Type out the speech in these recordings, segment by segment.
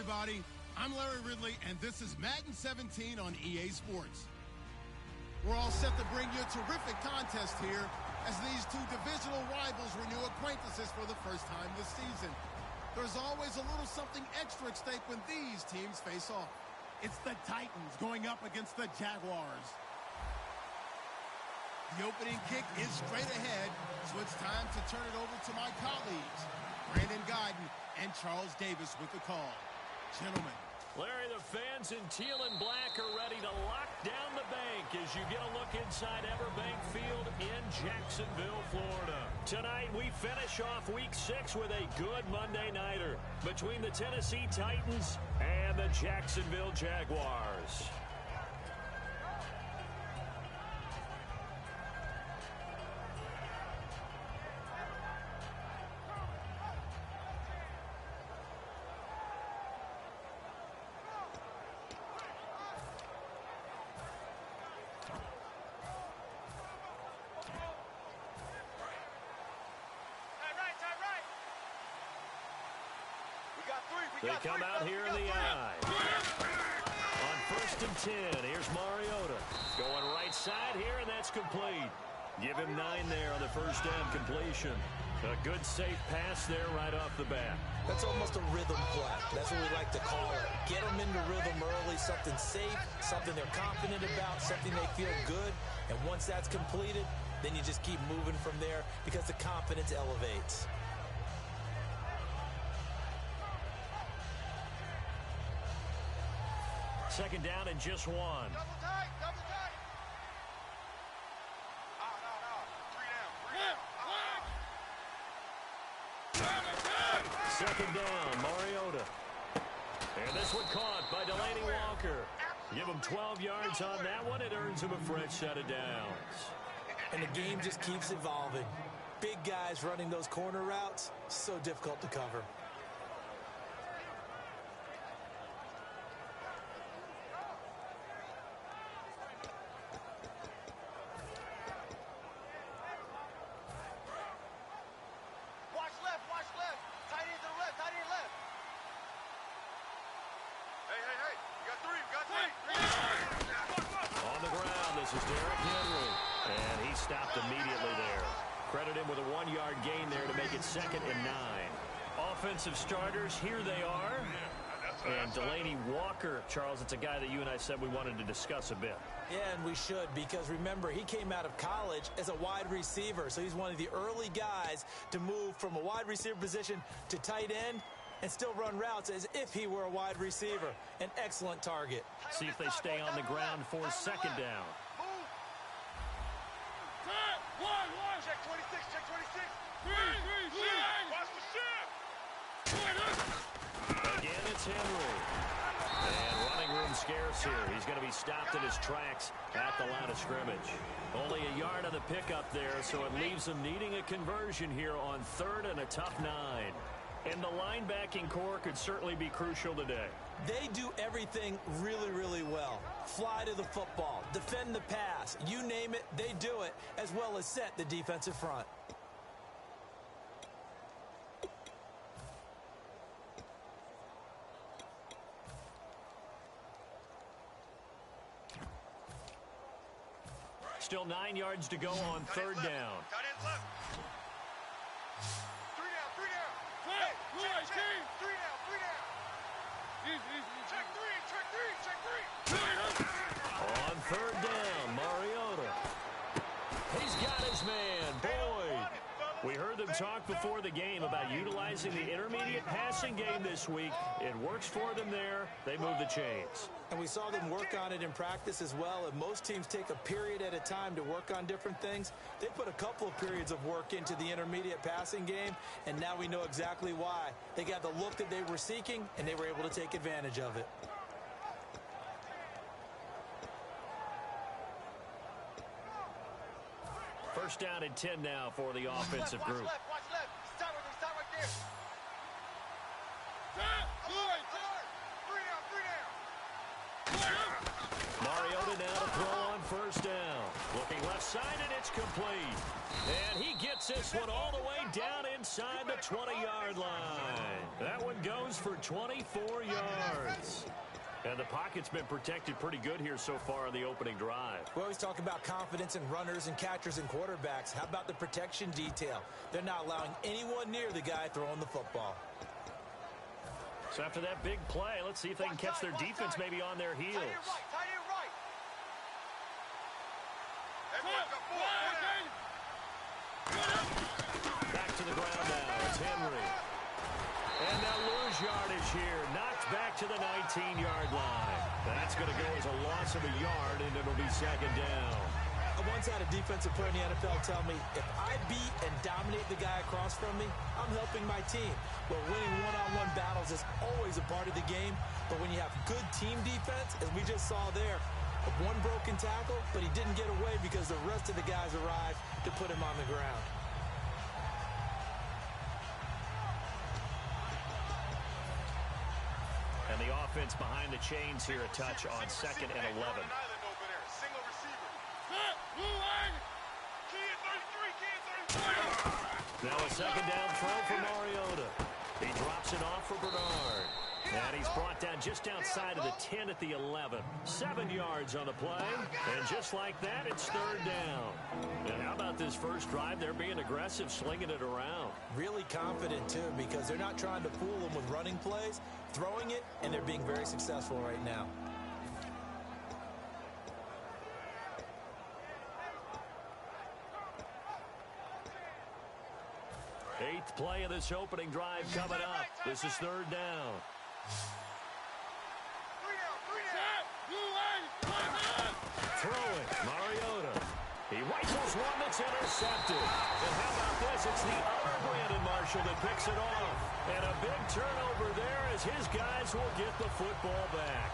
everybody. I'm Larry Ridley, and this is Madden 17 on EA Sports. We're all set to bring you a terrific contest here as these two divisional rivals renew acquaintances for the first time this season. There's always a little something extra at stake when these teams face off. It's the Titans going up against the Jaguars. The opening kick is straight ahead, so it's time to turn it over to my colleagues, Brandon Guyton and Charles Davis with the call. Gentlemen. Larry, the fans in teal and black are ready to lock down the bank as you get a look inside Everbank Field in Jacksonville, Florida. Tonight, we finish off Week 6 with a good Monday nighter between the Tennessee Titans and the Jacksonville Jaguars. They come out here in the eye. On 1st and 10, here's Mariota. Going right side here, and that's complete. Give him 9 there on the first down completion. A good, safe pass there right off the bat. That's almost a rhythm play. That's what we like to call it. Get them into rhythm early, something safe, something they're confident about, something they feel good. And once that's completed, then you just keep moving from there because the confidence elevates. Second down and just one. Double tight, double tight. No. 3 down. Second down, Mariota. And this one caught by Delaney Walker. Give him 12 yards on that one. It earns him a fresh set of downs. And the game just keeps evolving. Big guys running those corner routes, so difficult to cover. Credit him with a 1-yard gain there to make it 2nd and 9. Offensive starters, here they are. And Delaney Walker, Charles, it's a guy that you and I said we wanted to discuss a bit. Yeah, and we should, because remember, he came out of college as a wide receiver, so he's one of the early guys to move from a wide receiver position to tight end and still run routes as if he were a wide receiver. An excellent target. See if they stay on the ground for 2nd down. Check 26, check 26. 3, watch the shift. Again, it's Henry. And running room scarce here. He's going to be stopped in his tracks at the line of scrimmage. Only a yard on the pickup there, so it leaves him needing a conversion here on 3rd and a tough 9. And the linebacking core could certainly be crucial today. They do everything really, really well. Fly to the football, defend the pass, you name it, they do it, as well as set the defensive front. Still 9 yards to go on 3rd down. Tight end left. 3 down. Hey, check. 3 down. Check 3. On 3rd down, Mariota. He's got his man, Boyd. We heard them talk before the game about utilizing the intermediate passing game this week. It works for them there. They move the chains. And we saw them work on it in practice as well. And most teams take a period at a time to work on different things. They put a couple of periods of work into the intermediate passing game, and now we know exactly why. They got the look that they were seeking, and they were able to take advantage of it. First down and 10 now for the offensive group. Watch left. Stop right there. 3 down. Mariota now to throw on 1st down. Looking left side. inside, and it's complete. And he gets this one all the way down inside the 20-yard line. That one goes for 24 yards. And the pocket's been protected pretty good here so far on the opening drive. We always talk about confidence in runners and catchers and quarterbacks. How about the protection detail? They're not allowing anyone near the guy throwing the football. So after that big play, let's see if they can catch their defense maybe on their heels. Tight end right. Back to the ground now. It's Henry. And now lose yardage here. Knocked back to the 19-yard line. That's going to go as a loss of a yard, and it'll be second down. I once had a defensive player in the NFL tell me, if I beat and dominate the guy across from me, I'm helping my team. Well, winning one-on-one battles is always a part of the game, but when you have good team defense, as we just saw there, one broken tackle, but he didn't get away because the rest of the guys arrived to put him on the ground. And the offense behind the chains here, a touch on 2nd and 11. Single receiver. Now a second down throw for Mariota. He drops it off for Bernard. And he's brought down just outside of the 10 at the 11. 7 yards on the play. And just like that, it's third down. And how about this first drive? They're being aggressive, slinging it around. Really confident, too, because they're not trying to fool them with running plays, throwing it, and they're being very successful right now. Eighth play of this opening drive coming up. This is third down. Throwing, Mariota. He rifles one that's intercepted. And how about this? It's the other Brandon Marshall that picks it off. And a big turnover there as his guys will get the football back.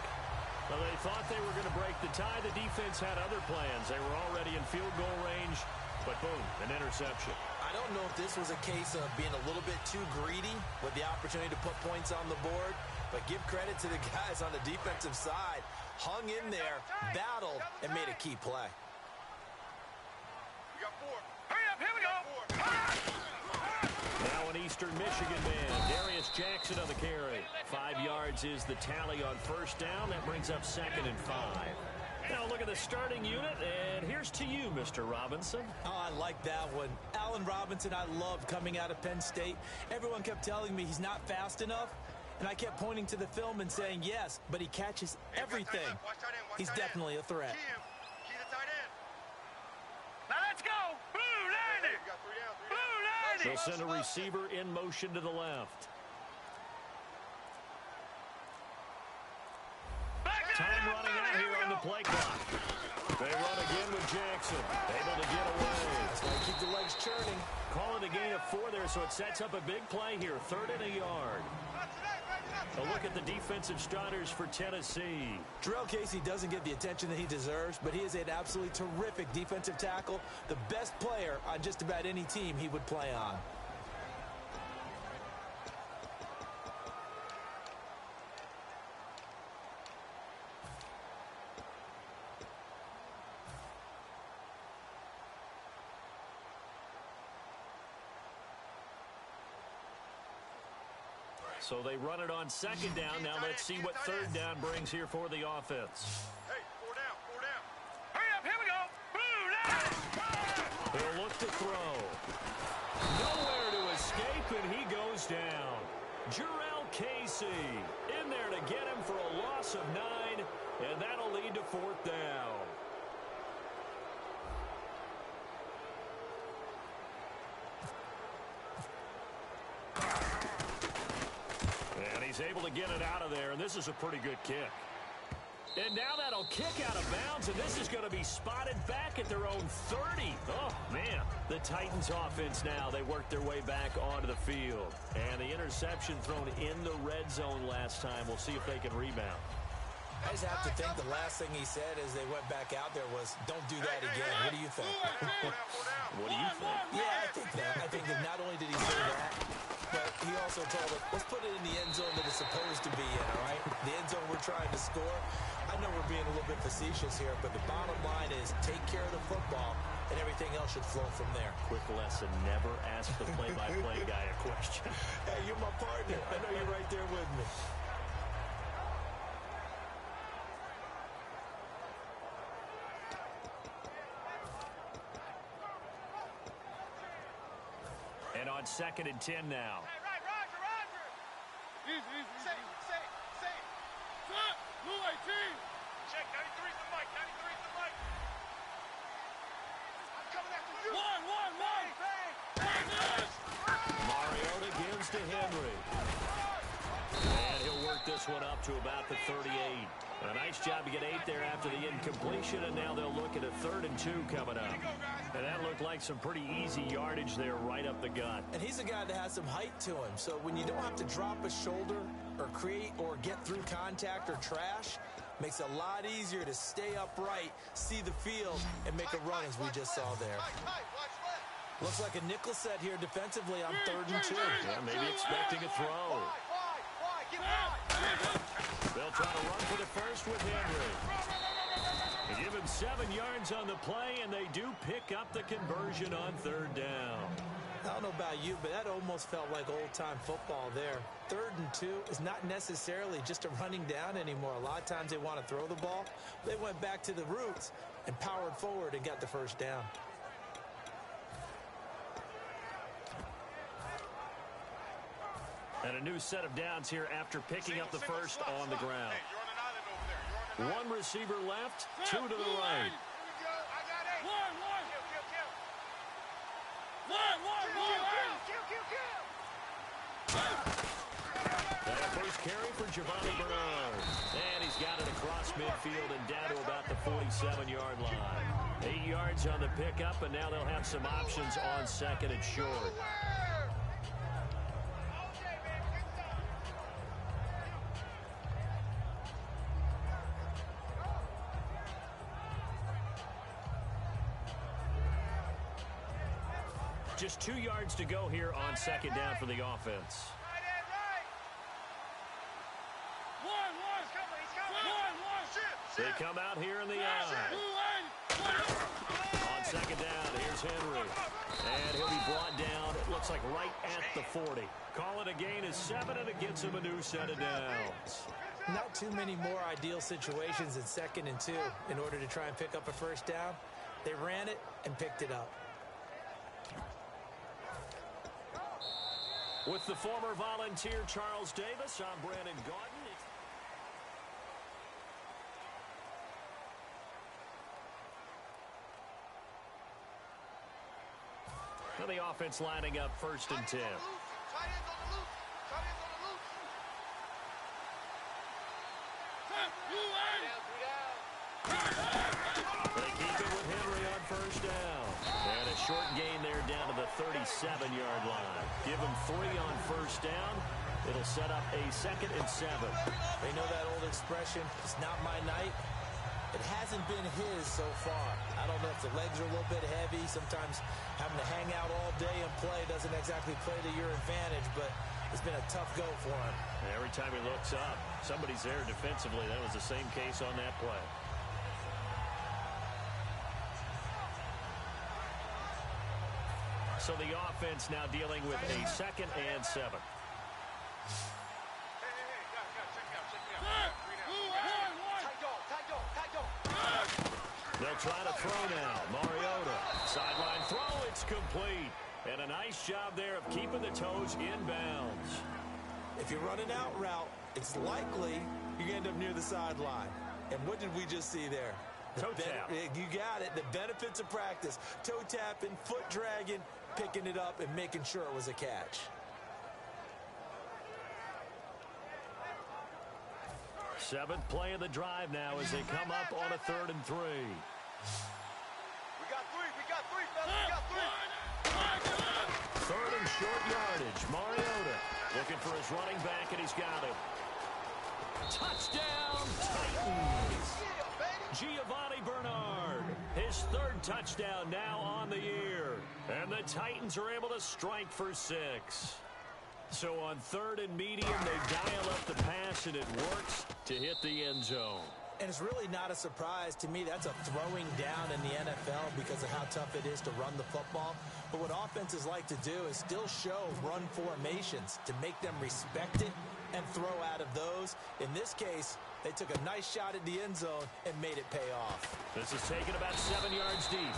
Well, they thought they were going to break the tie. The defense had other plans. They were already in field goal range. But boom, an interception. I don't know if this was a case of being a little bit too greedy with the opportunity to put points on the board, but give credit to the guys on the defensive side. Hung in there, battled, and made a key play. We got 4. Hurry up, here we go. Now an Eastern Michigan man, Darius Jackson on the carry. 5 yards is the tally on first down. That brings up 2nd and 5. Now look at the starting unit, and here's to you, Mr. Robinson. Oh, I like that one. Allen Robinson, I loved coming out of Penn State. Everyone kept telling me he's not fast enough, and I kept pointing to the film and saying yes, but he catches everything. He's definitely a threat. Key the tight end. Now let's go. Blue 90. Blue 90. They'll send a receiver in motion to the left. Time running out here on the play clock. They run again with Jackson. Able to get away. That's why you keep the legs churning. Calling a gain of 4 there, so it sets up a big play here. 3rd and a yard. A look at the defensive starters for Tennessee. Jarrell Casey doesn't get the attention that he deserves, but he is an absolutely terrific defensive tackle. The best player on just about any team he would play on. So they run it on 2nd down. Now let's see what 3rd down brings here for the offense. Hey, 4 down, 4 down. Hurry up, here we go. Blue 90. He'll look to throw. Nowhere to escape, and he goes down. Jarrell Casey in there to get him for a loss of 9, and that'll lead to 4th down. And he's able to get it out of there, and this is a pretty good kick. And now that'll kick out of bounds, and this is going to be spotted back at their own 30. Oh, man. The Titans offense now, they worked their way back onto the field. And the interception thrown in the red zone last time. We'll see if they can rebound. I just have to think the last thing he said as they went back out there was, don't do that again. What do you think? What do you think? Yeah, I think that. I think that not only did he say that, but he also told us, let's put it in the end zone that it's supposed to be in, all right? The end zone we're trying to score. I know we're being a little bit facetious here, but the bottom line is take care of the football and everything else should flow from there. Quick lesson, never ask the play-by-play guy a question. Hey, you're my partner. I know you're right there with me. And on 2nd and 10 now. Hey, right, Roger. Easy. Safe. Set. Blue 18. Check, 93's the mic. I'm coming after you. One. Mariota gives to Henry. And he'll work this one up to about the 38. A nice job to get 8 there after the incompletion, and now they'll look at a 3rd and 2 coming up. And that looked like some pretty easy yardage there right up the gut. And he's a guy that has some height to him, so when you don't have to drop a shoulder or create or get through contact or trash, makes it a lot easier to stay upright, see the field, and make a run as we just saw there. Looks like a nickel set here defensively on 3rd and 2. Yeah, maybe expecting a throw. They'll try to run for the first with Henry. They give him 7 yards on the play, and they do pick up the conversion on 3rd down. I don't know about you, but that almost felt like old-time football there. 3rd and 2 is not necessarily just a running down anymore. A lot of times they want to throw the ball. They went back to the roots and powered forward and got the first down. And a new set of downs here after picking up the first on the ground. Hey, you're on an island over there. One receiver left, 2 to the right. Here we go. I got 8. One. Kill. And a first carry for Giovanni Bernard. And he's got it across midfield and down to about the 47-yard line. 8 yards on the pickup, and now they'll have some options on 2nd and short. Just 2 yards to go here on 2nd down for the offense. They come out here in the eye. On 2nd down, here's Henry. And he'll be brought down, it looks like right at the 40. Call it a gain of 7, and it gets him a new set of downs. Not too many more ideal situations in 2nd and 2 in order to try and pick up a first down. They ran it and picked it up. With the former Volunteer Charles Davis, I'm Brandon Gaudin. And the offense lining up 1st and 10. They keep it with Henry on 1st down. And a short gain there down to the 37-yard line. Give him 3 on 1st down. It'll set up a 2nd and 7. They know that old expression, it's not my night. It hasn't been his so far. I don't know if the legs are a little bit heavy. Sometimes having to hang out all day and play doesn't exactly play to your advantage, but it's been a tough go for him. And every time he looks up, somebody's there defensively. That was the same case on that play. So the offense now dealing with a 2nd and 7. They'll try to throw now. Mariota. Sideline throw. It's complete. And a nice job there of keeping the toes in bounds. If you run an out route, it's likely you're going to end up near the sideline. And what did we just see there? Toe tap. You got it. The benefits of practice. Toe tapping, foot dragging, picking it up, and making sure it was a catch. Seventh play of the drive now as they come up on a 3rd and 3. We got 3, fellas, 3rd and short yardage. Mariota looking for his running back, and he's got it. Touchdown, Titans. Giovanni Bernard, his 3rd touchdown now on the year. And the Titans are able to strike for 6. So on 3rd and medium, they dial up the pass, and it works to hit the end zone. And it's really not a surprise to me. That's a throwing down in the NFL because of how tough it is to run the football. But what offenses like to do is still show run formations to make them respect it and throw out of those. In this case, they took a nice shot at the end zone and made it pay off. This is taken about 7 yards deep.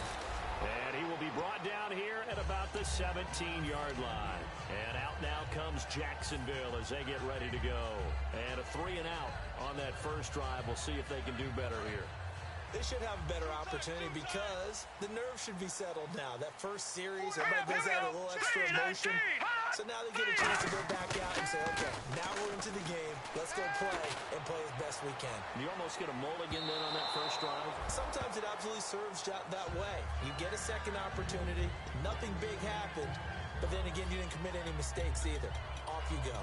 And he will be brought down here at about the 17-yard line. And out now comes Jacksonville as they get ready to go. And a 3-and-out on that first drive. We'll see if they can do better here. They should have a better opportunity because the nerves should be settled now. That first series, everybody goes out a little extra emotion. So now they get a chance to go back out and say, okay, now we're into the game. Let's go play and play as best we can. You almost get a mulligan then on that first drive? Sometimes it absolutely serves that way. You get a second opportunity. Nothing big happened. But then again, you didn't commit any mistakes either. Off you go.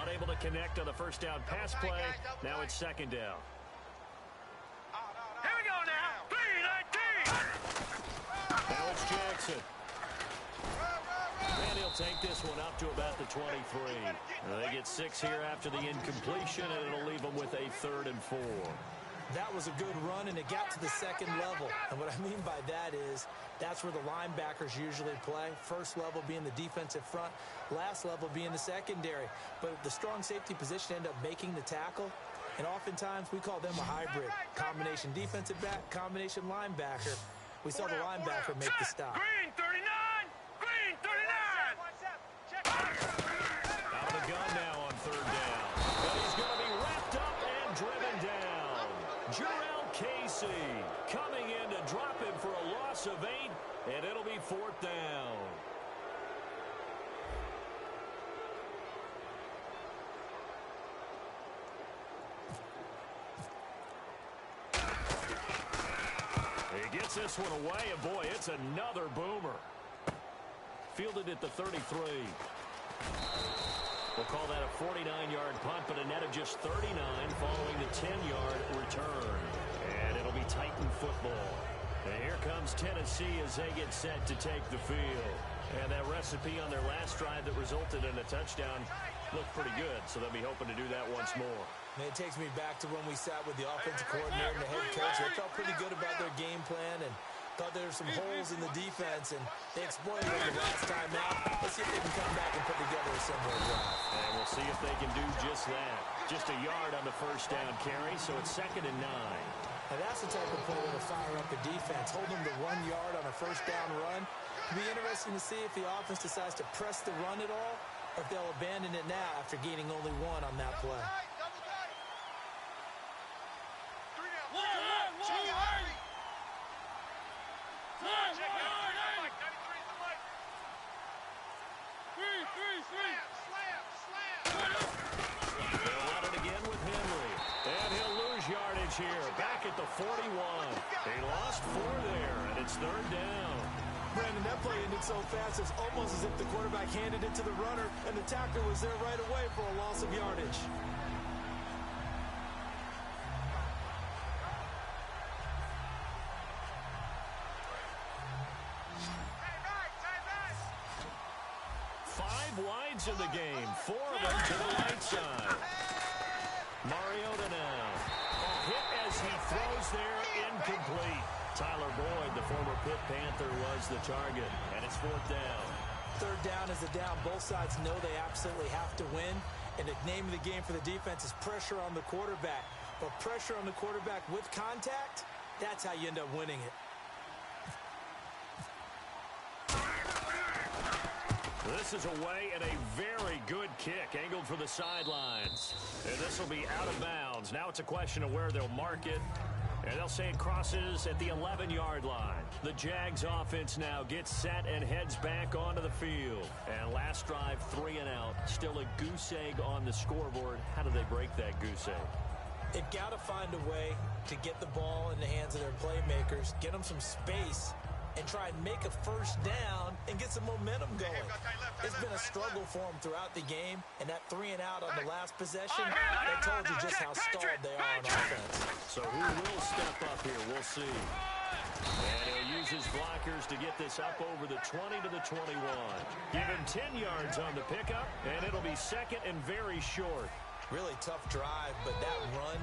Unable to connect on the first down pass play. Now it's second down. Here we go now. 3-19. Now it's Jackson. And he'll take this one up to about the 23. They get 6 here after the incompletion, and it'll leave them with a 3rd and 4. That was a good run, and it got to the second level. And what I mean by that is that's where the linebackers usually play. First level being the defensive front, last level being the secondary. But the strong safety position ended up making the tackle, and oftentimes we call them a hybrid. Combination defensive back, combination linebacker. We saw the linebacker make the stop. Green 39. Green 39. Out of the gun now on 3rd down. But he's going to be wrapped up and driven down. Jarrell Casey coming in to drop him for a loss of 8, and it'll be 4th down. He gets this one away, and boy, it's another boomer. Fielded at the 33. We'll call that a 49-yard punt, but a net of just 39 following the 10-yard return. And it'll be Titan football. And here comes Tennessee as they get set to take the field. And that recipe on their last drive that resulted in a touchdown looked pretty good, so they'll be hoping to do that once more. And it takes me back to when we sat with the offensive coordinator and the head coach. They felt pretty good about their game plan and thought there were some holes in the defense, and they exploited it the last time out. Let's see if they can come back and put together a similar drive. And we'll see if they can do just that. Just a yard on the first down carry, so it's 2nd and 9. Now that's the type of play that'll fire up a defense. Hold them to 1 yard on a first down run. It'll be interesting to see if the offense decides to press the run at all, or if they'll abandon it now after gaining only 1 on that play. They'll run it again with Henry. And he'll lose yardage here. Back at the 41. They lost 4 there, and it's 3rd down. Brandon, that play ended so fast, it's almost as if the quarterback handed it to the runner, and the tackler was there right away for a loss of yardage. Wides in the game. 4 of them to the right side. Mariota now. A hit as he throws there, incomplete. Tyler Boyd, the former Pitt Panther, was the target, and it's 4th down. 3rd down is a down. Both sides know they absolutely have to win, and the name of the game for the defense is pressure on the quarterback. But pressure on the quarterback with contact, that's how you end up winning it. This is away and a very good kick, angled for the sidelines. And this will be out of bounds. Now it's a question of where they'll mark it. And they'll say it crosses at the 11-yard line. The Jags offense now gets set and heads back onto the field. And last drive, 3 and out. Still a goose egg on the scoreboard. How do they break that goose egg? They've got to find a way to get the ball in the hands of their playmakers, get them some space, and try and make a first down and get some momentum going. It's been a struggle for them throughout the game, and that 3 and out on the last possession, that told you just how stalled they are on offense. So who will step up here? We'll see. And he'll his blockers to get this up over the 20 to the 21. Give him 10 yards on the pickup, and it'll be second and very short. Really tough drive, but that run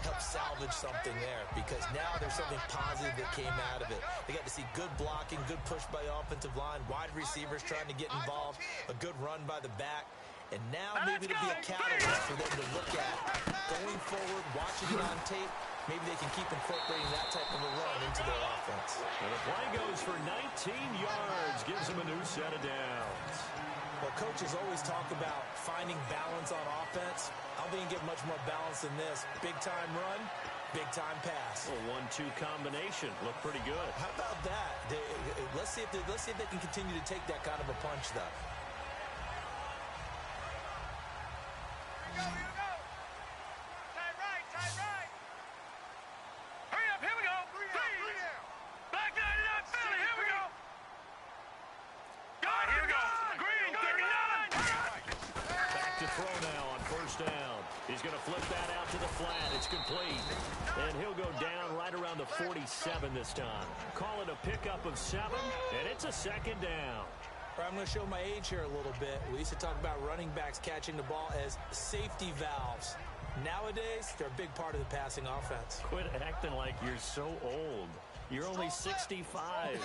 helped salvage something there because now there's something positive that came out of it. They got to see good blocking, good push by the offensive line, wide receivers trying to get involved, a good run by the back, and now maybe it'll be a catalyst for them to look at going forward, watching it on tape. Maybe they can keep incorporating that type of a run into their offense. And the play goes for 19 yards, gives them a new set of downs. Well, coaches always talk about finding balance on offense. I don't think you can get much more balance than this. Big-time run, big-time pass. A 1-2 combination. Look pretty good. How about that? Let's see if they can continue to take that kind of a punch, though. Here we go. Tight right, tight right. Hurry up, here we go. Three down. Back 99, Philly, here we go. God, here we go. Green, 39. Back to throw now on first down. He's going to flip that out to the flat. It's complete. And he'll go down right around the 47 this time. Call it a pickup of 7, and it's a second down. I'm going to show my age here a little bit. We used to talk about running backs catching the ball as safety valves. Nowadays, they're a big part of the passing offense. Quit acting like you're so old. You're only 65.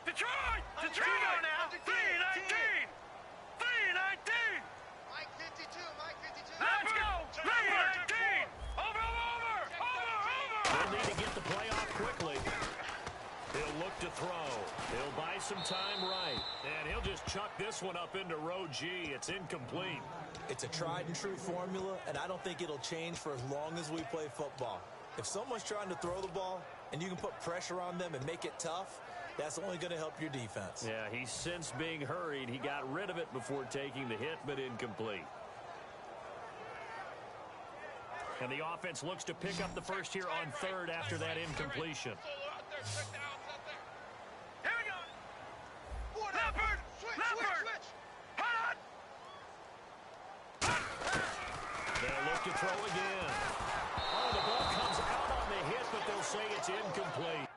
Detroit! Detroit now! 319! 319! Mike 52, Mike 52. Let's go! Number 19! Over! They'll need to get the play off quickly. He'll look to throw. He'll buy some time right. And he'll just chuck this one up into row G. It's incomplete. It's a tried-and-true formula, and I don't think it'll change for as long as we play football. If someone's trying to throw the ball and you can put pressure on them and make it tough, that's only going to help your defense. Yeah, he's since being hurried. He got rid of it before taking the hit, but incomplete. And the offense looks to pick up the first here on third after that incompletion. Here we go! Leopard! Leopard! Hold on! They'll look to throw again. Oh, the ball comes out on the hit, but they'll say it's incomplete.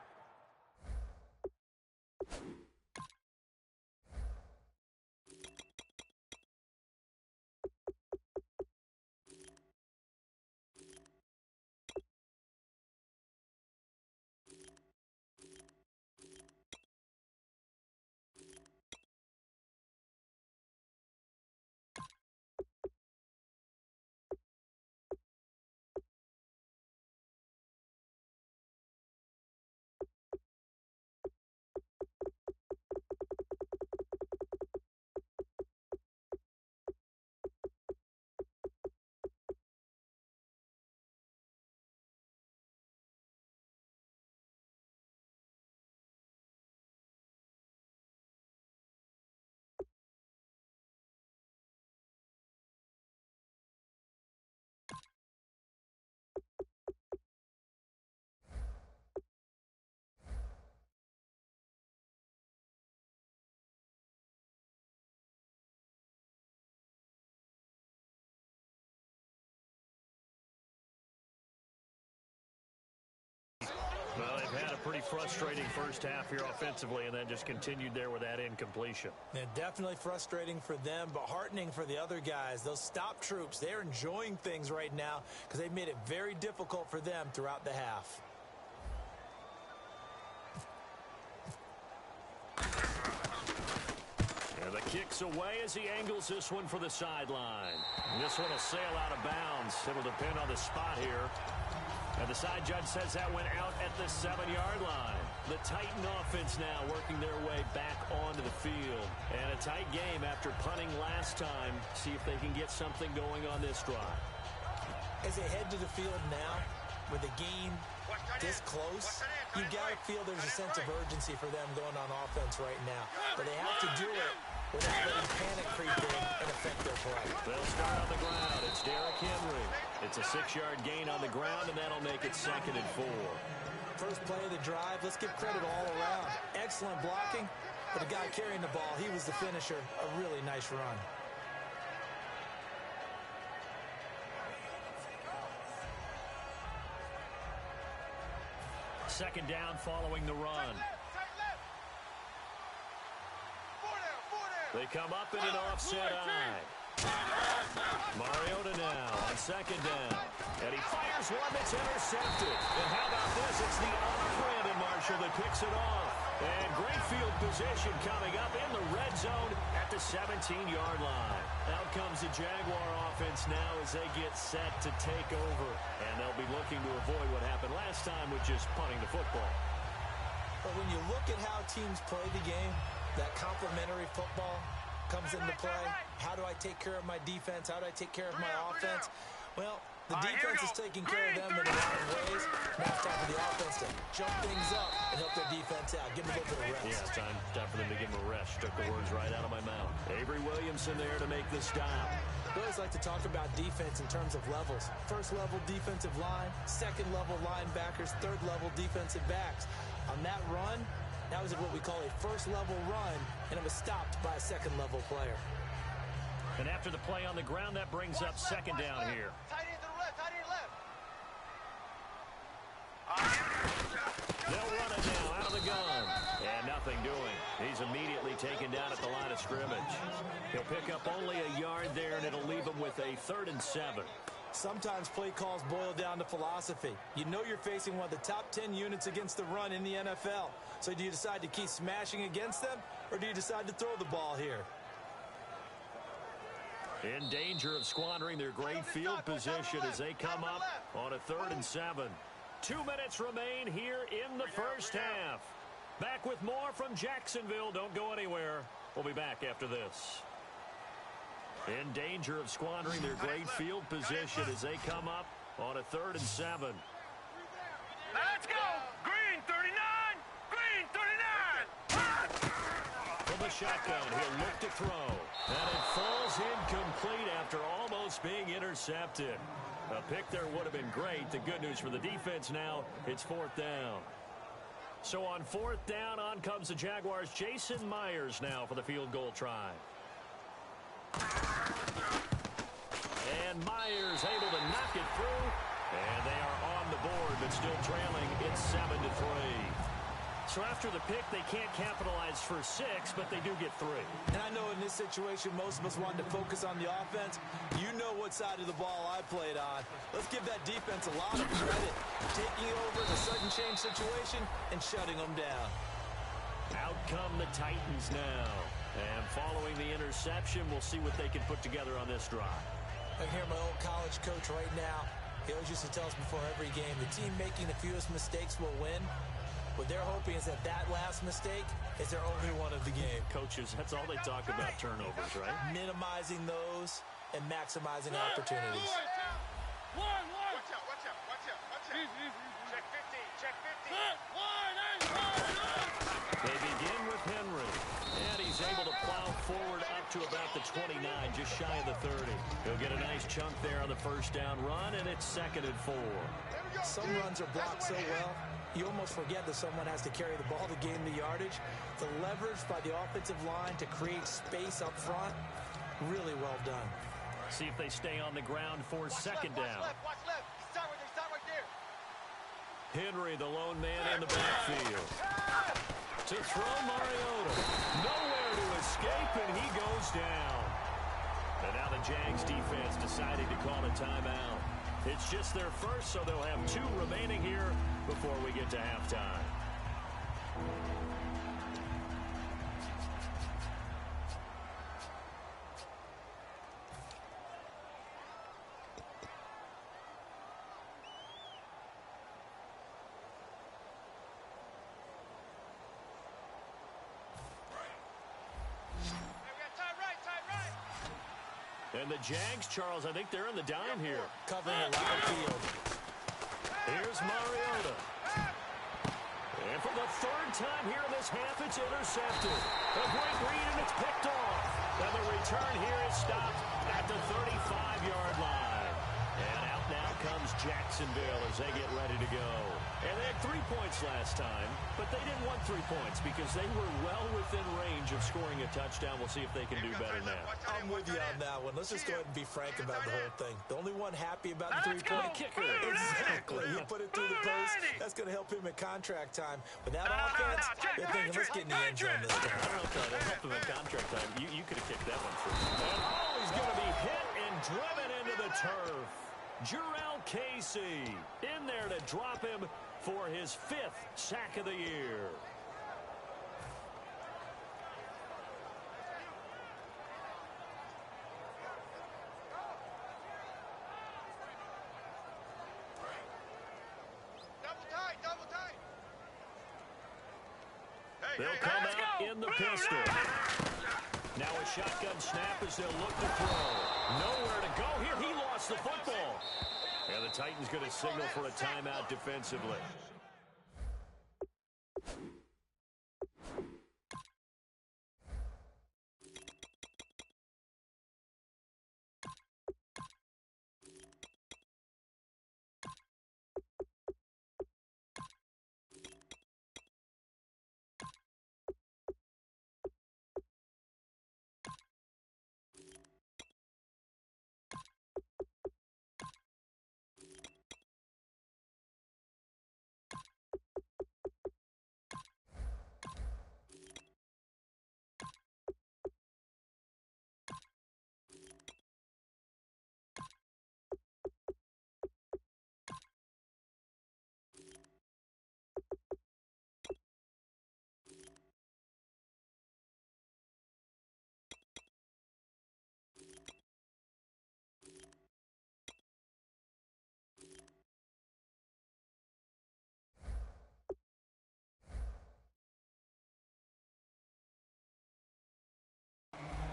Well, they've had a pretty frustrating first half here offensively and then just continued there with that incompletion. Yeah, definitely frustrating for them, but heartening for the other guys. Those stop troops, they're enjoying things right now because they've made it very difficult for them throughout the half. And the kick's away as he angles this one for the sideline. And this one will sail out of bounds. It'll depend on the spot here. And the side judge says that went out at the 7-yard line. The Titan offense now working their way back onto the field. And a tight game after punting last time. See if they can get something going on this drive. As they head to the field now, with the game this close, you got to feel there's a sense of urgency for them going on offense right now. But they have to do it without letting panic creep in and affect their play. They'll start on the ground. It's Derrick Henry. It's a 6-yard gain on the ground, and that'll make it 2nd and 4. First play of the drive, let's give credit all around. Excellent blocking, but the guy carrying the ball, he was the finisher. A really nice run. second down following the run. They come up in an offset eye. Mariota now on second down. And he fires one that's intercepted. And how about this? It's the other Brandon Marshall that picks it off. And great field position coming up in the red zone at the 17-yard line. Out comes the Jaguar offense now as they get set to take over. And they'll be looking to avoid what happened last time with just punting the football. But when you look at how teams play the game, that complementary football comes into play. How do I take care of my defense? How do I take care of my offense? Well, the defense is taking care of them in a lot of ways. Now it's time for the offense to jump things up and help their defense out. Give them a little bit of rest. Yeah, it's time for them to give them a rest. Took the words right out of my mouth. Avery Williamson there to make the stop. We always like to talk about defense in terms of levels. First level defensive line, second level linebackers, third level defensive backs. On that run, that was what we call a first level run, and it was stopped by a second level player. And after the play on the ground, that brings up second down here. Tight end to the left, tight end left. They'll run it now out of the gun. And nothing doing. He's immediately taken down at the line of scrimmage. He'll pick up only a yard there, and it'll leave him with a 3rd and 7. Sometimes play calls boil down to philosophy. You know you're facing one of the top 10 units against the run in the NFL. So do you decide to keep smashing against them, or do you decide to throw the ball here? In danger of squandering their great field position as they come up on a 3rd and 7. 2 minutes remain here in the first half. Back with more from Jacksonville. Don't go anywhere. We'll be back after this. In danger of squandering their great field position as they come up on a 3rd and 7. Let's go! Green 39! Green 39! From the shotgun, he'll look to throw. And it falls incomplete after almost being intercepted. A pick there would have been great. The good news for the defense now, it's 4th down. So on 4th down, on comes the Jaguars' Jason Myers now for the field goal try. And Myers able to knock it through. And they are on the board, but still trailing. It's 7-3. So after the pick, they can't capitalize for 6, but they do get 3. And I know in this situation, most of us wanted to focus on the offense. You know what side of the ball I played on. Let's give that defense a lot of credit. Taking it over in a sudden change situation and shutting them down. Out come the Titans now. And following the interception, we'll see what they can put together on this drive. I hear my old college coach right now. He always used to tell us before every game, the team making the fewest mistakes will win. What they're hoping is that last mistake is their only one of the game. Coaches, that's all they talk about, turnovers, right? Minimizing those and maximizing opportunities. Watch out, watch out, watch out, watch out. Check 15, check 15. They begin with Henry. And he's able to plow forward up to about the 29, just shy of the 30. He'll get a nice chunk there on the first down run, and it's 2nd and 4. Some runs are blocked so well, you almost forget that someone has to carry the ball to gain the yardage. The leverage by the offensive line to create space up front, really well done. See if they stay on the ground for second down. Watch left. Stop right there. Henry, the lone man in the backfield. To throw Mariota. Nowhere to escape, and he goes down. And now the Jags defense deciding to call a timeout. It's just their first, so they'll have 2 remaining here before we get to halftime. And the Jags, Charles, I think they're in the dime here. Covering a lot of field. Here's Mariota. And for the 3rd time here in this half, it's intercepted. A great read, and it's picked off. And the return here is stopped at the 35-yard line. And out now comes Jacksonville as they get ready to go. And they had 3 points last time, but they didn't want 3 points because they were well within range of scoring a touchdown. We'll see if they can do better now. I'm with you on that one. Let's just go ahead and be frank about the whole thing. The only one happy about the 3-point kicker. Exactly. You put it through the post, that's going to help him at contract time. But that offense, they're thinking, let's get in the end zone this time. I don't know if that helped him at contract time. You could have kicked that one for him. And he's going to be hit and driven into the turf. Jurrell Casey in there to drop him for his 5th sack of the year. Double tight. They'll come out in the pistol. Now a shotgun snap as they'll look to throw. Nowhere to go here. He lost the football. And the Titans going to signal for a timeout defensively.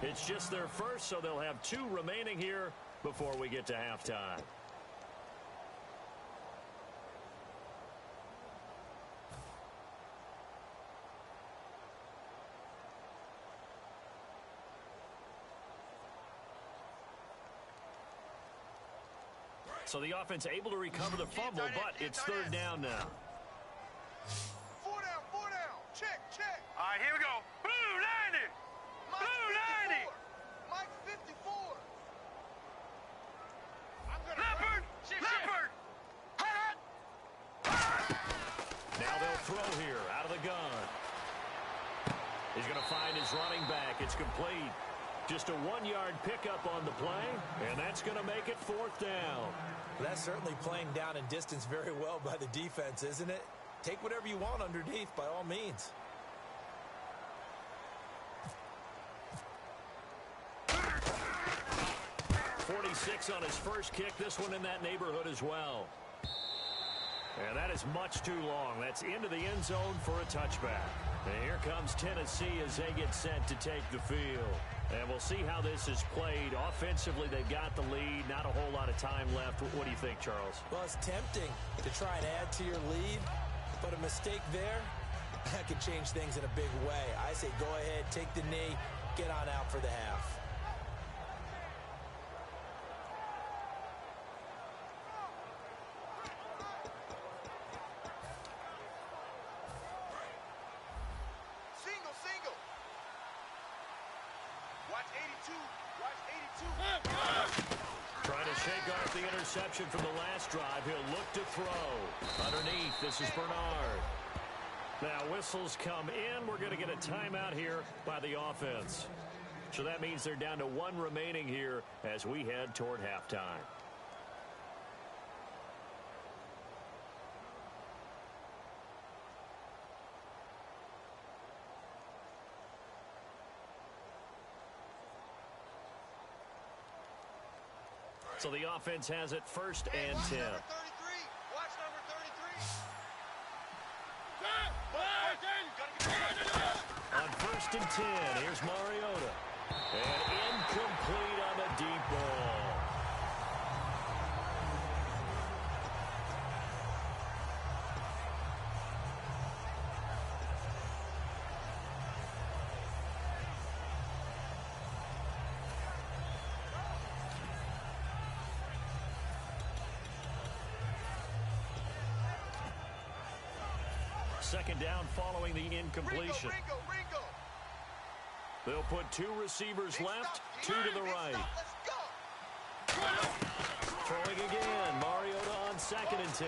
It's just their first, so they'll have 2 remaining here before we get to halftime. So the offense able to recover the fumble, but it's 3rd down now. 4 down. Check. All right, here we go. Blue 90. Blue 90. Mike 54. Leopard. Now they'll throw here out of the gun. He's going to find his running back. It's complete. Just a 1-yard pickup on the play, and that's going to make it 4th down. That's certainly playing down in distance very well by the defense, isn't it? Take whatever you want underneath by all means. .46 on his first kick. This one in that neighborhood as well. And that is much too long. That's into the end zone for a touchback. And here comes Tennessee as they get set to take the field. And we'll see how this is played. Offensively, they've got the lead. Not a whole lot of time left. What do you think, Charles? Well, it's tempting to try and add to your lead, but a mistake there, that could change things in a big way. I say go ahead, take the knee, get on out for the half. Single. Watch 82. Trying to shake off the interception from the last drive. He'll look to throw. Underneath, this is Bernard. Now whistles come in. We're going to get a timeout here by the offense. So that means they're down to 1 remaining here as we head toward halftime. So the offense has it 1st and 10. Watch number 33. On 1st and 10, here's Mariota. And incomplete on the deep ball. second down following the incompletion. Ringo. They'll put 2 receivers left, 2 to the right. Let's go. Throwing again, Mariota on 2nd and 10.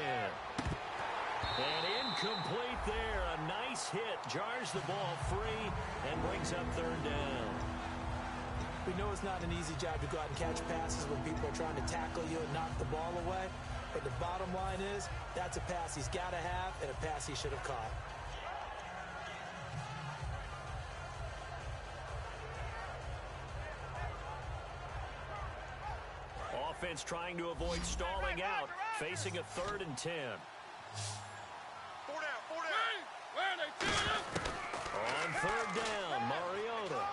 And incomplete there. A nice hit. Jars the ball free and brings up 3rd down. We know it's not an easy job to go out and catch passes when people are trying to tackle you and knock the ball away. But the bottom line is, that's a pass he's got to have and a pass he should have caught. Offense trying to avoid stalling out, facing a 3rd and 10. 4 down. On 3rd down, Mariota.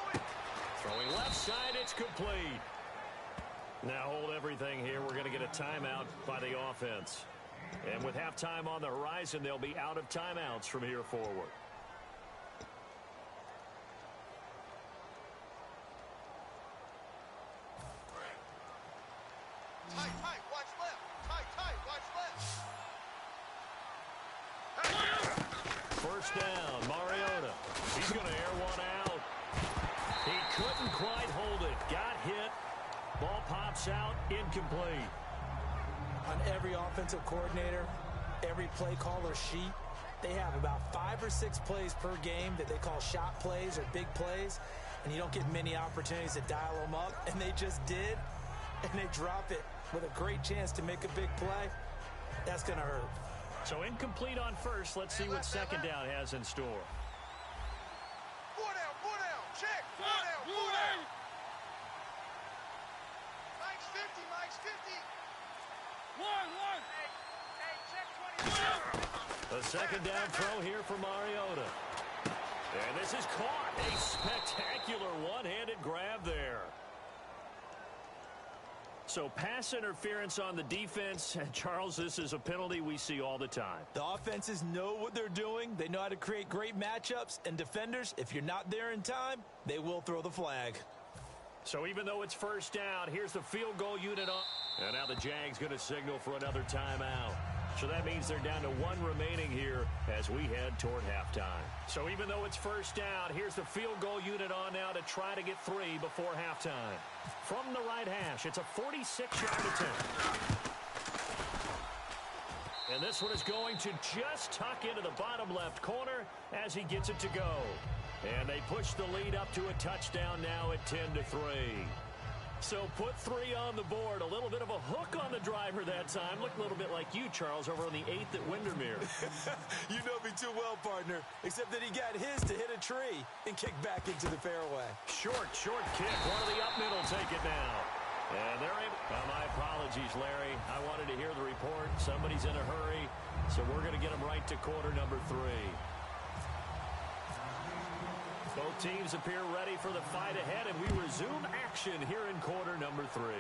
Throwing left side, it's complete. Now hold everything here. We're going to get a timeout by the offense. And with halftime on the horizon, they'll be out of timeouts from here forward. Tight, watch left. Tight, watch left. First down, Mariota. He's going to air one out. He couldn't quite hold it. Got hit. Ball pops out, incomplete. On every offensive coordinator, every play caller sheet, they have about 5 or 6 plays per game that they call shot plays or big plays, and you don't get many opportunities to dial them up, and they just did, and they drop it with a great chance to make a big play. That's going to hurt. So incomplete on first. Let's see what 2nd down has in store. 4 down. Check. 4 down. Mike's 50. 1. Hey, check 20. The 2nd down throw here for Mariota. And this is caught. A spectacular one-handed grab there. So pass interference on the defense. And Charles, this is a penalty we see all the time. The offenses know what they're doing. They know how to create great matchups. And defenders, if you're not there in time, they will throw the flag. So even though it's first down, here's the field goal unit on. And now the Jags going to signal for another timeout. So that means they're down to 1 remaining here as we head toward halftime. So even though it's first down, here's the field goal unit on now to try to get 3 before halftime. From the right hash, it's a 46-yard attempt. And this one is going to just tuck into the bottom left corner as he gets it to go. And they push the lead up to a touchdown now at 10-3. So put 3 on the board. A little bit of a hook on the driver that time. Looked a little bit like you, Charles, over on the 8th at Windermere. You know me too well, partner. Except that he got his to hit a tree and kick back into the fairway. Short kick. One of the up middle take it now. And they're able. My apologies, Larry. I wanted to hear the report. Somebody's in a hurry. So we're going to get them right to quarter number 3. Both teams appear ready for the fight ahead, and we resume action here in quarter number 3.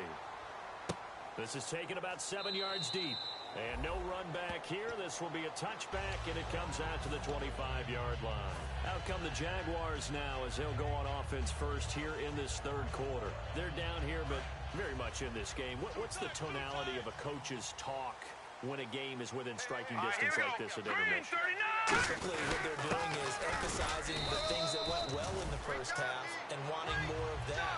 This is taken about 7 yards deep. And no run back here. This will be a touchback, and it comes out to the 25-yard line. Out come the Jaguars now as they'll go on offense first here in this 3rd quarter. They're down here, but very much in this game. What's the tonality of a coach's talk when a game is within striking distance like this at intermission? Typically, what they're doing is emphasizing the things that went well in the first half and wanting more of that.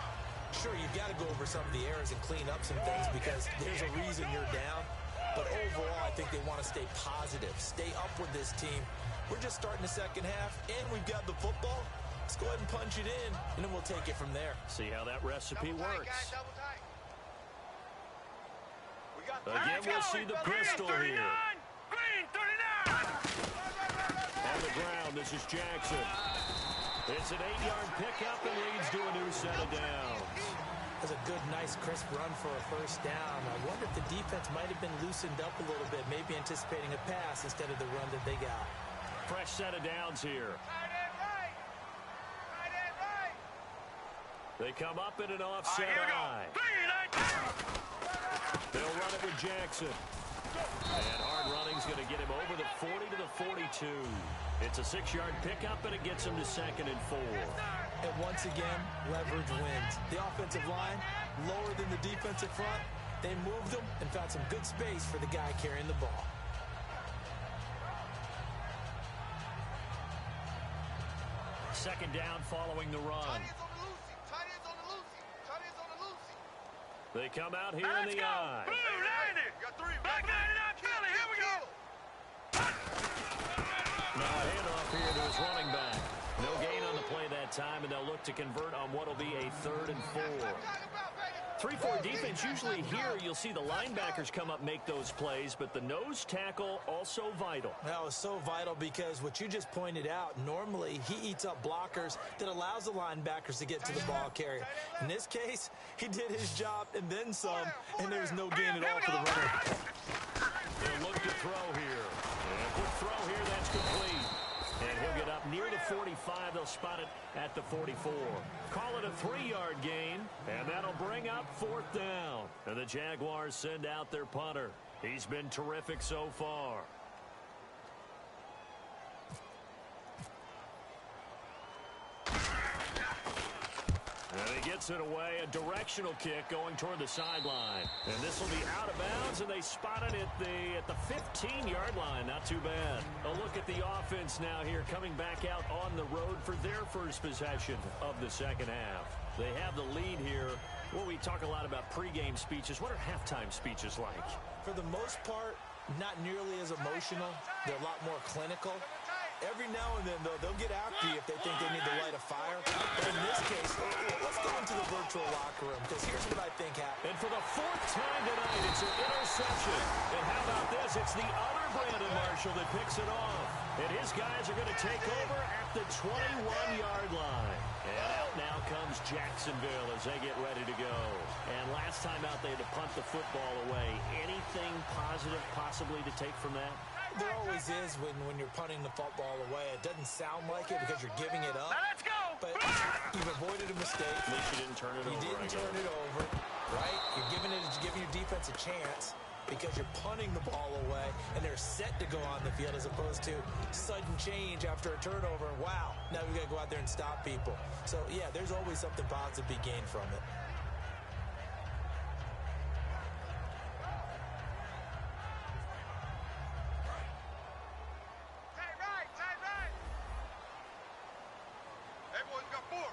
Sure, you've got to go over some of the errors and clean up some things because there's a reason you're down. But overall, I think they want to stay positive, stay up with this team. We're just starting the second half, and we've got the football. Let's go ahead and punch it in, and then we'll take it from there. See how that recipe works. Guys, double tight. We got Again, we'll see the pistol here. Green 39. On the ground, this is Jackson. It's an 8-yard pickup and leads to a new set of downs. That's a good, nice, crisp run for a first down. I wonder if the defense might have been loosened up a little bit, maybe anticipating a pass instead of the run that they got. Fresh set of downs here. Tight end right. Tight end right. They come up in an offset eye. They'll run it with Jackson. And hard running's going to get him over the 40 to the 42. It's a 6-yard pickup, and it gets him to 2nd and 4. And once again, leverage wins. The offensive line, lower than the defensive front. They moved them and found some good space for the guy carrying the ball. second down following the run. Tight ends on the loosey. Tight ends on the loosey. Tight ends on the loosey. They come out here in the eye. Blue, 90. Got three. Back 99, Philly. Here we go. Now a handoff here to his running back. No gain on the play that time, and they'll look to convert on what will be a 3rd and 4. 3-4 defense, usually here you'll see the linebackers come up, make those plays, but the nose tackle also vital. That was so vital because what you just pointed out, normally he eats up blockers that allows the linebackers to get to the ball carrier. In this case, he did his job and then some, and there was no gain at all for the runner. They'll look to throw here. And a quick throw here, that's complete. And he'll get up near the 45. They'll spot it at the 44. Call it a 3-yard gain, and that'll bring up 4th down. And the Jaguars send out their punter. He's been terrific so far. And he gets it away, a directional kick going toward the sideline. And this will be out of bounds, and they spot it at the 15-yard line. Not too bad. A look at the offense now here, coming back out on the road for their first possession of the second half. They have the lead here. Well, we talk a lot about pregame speeches. What are halftime speeches like? For the most part, not nearly as emotional. They're a lot more clinical. Every now and then, though, they'll get after you if they think they need to light a fire. But in this case, let's go into the virtual locker room, because here's what I think happened. And for the 4th time tonight, it's an interception. And how about this? It's the other Brandon Marshall that picks it off. And his guys are going to take over at the 21-yard line. And out now comes Jacksonville as they get ready to go. And last time out, they had to punt the football away. Anything positive possibly to take from that? There always is when you're punting the football away. It doesn't sound like it because you're giving it up. Now let's go. But you've avoided a mistake. At least you didn't turn it over. You didn't turn it over, right? You're giving your defense a chance because you're punting the ball away, and they're set to go on the field as opposed to sudden change after a turnover. Wow, now we got to go out there and stop people. So, yeah, there's always something positive to be gained from it.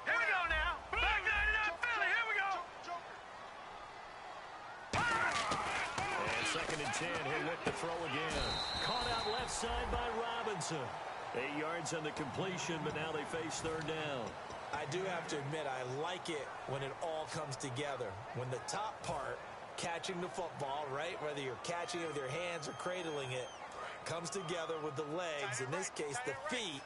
Here we go now. Back 99, Philly. Here we go. And 2nd and 10. He'll look to throw again. Caught out left side by Robinson. 8 yards on the completion, but now they face 3rd down. I do have to admit, I like it when it all comes together. When the top part, catching the football, right, whether you're catching it with your hands or cradling it, comes together with the legs, in this case the feet,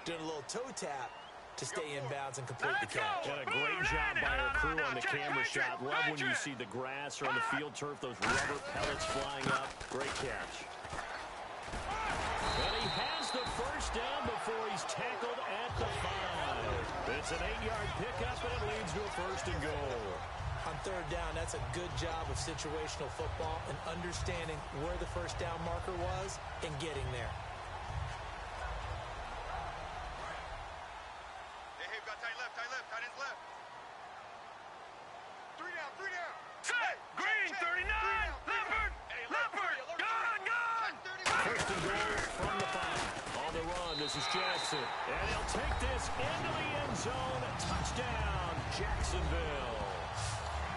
doing a little toe tap to stay in bounds and complete the catch. And a great job by our crew on the camera shot. Love when you see the grass or on the field turf, those rubber pellets flying up. Great catch. And he has the 1st down before he's tackled at the 5. It's an 8-yard pickup, and it leads to a 1st and goal. On 3rd down, that's a good job of situational football and understanding where the 1st down marker was and getting there. Hey, got tight left, tight ends left. 3 down. Set. Green, 39. Leopard. Gun. 1st and goal from the 5. On the run, this is Jackson. And he'll take this into the end zone. Touchdown, Jacksonville.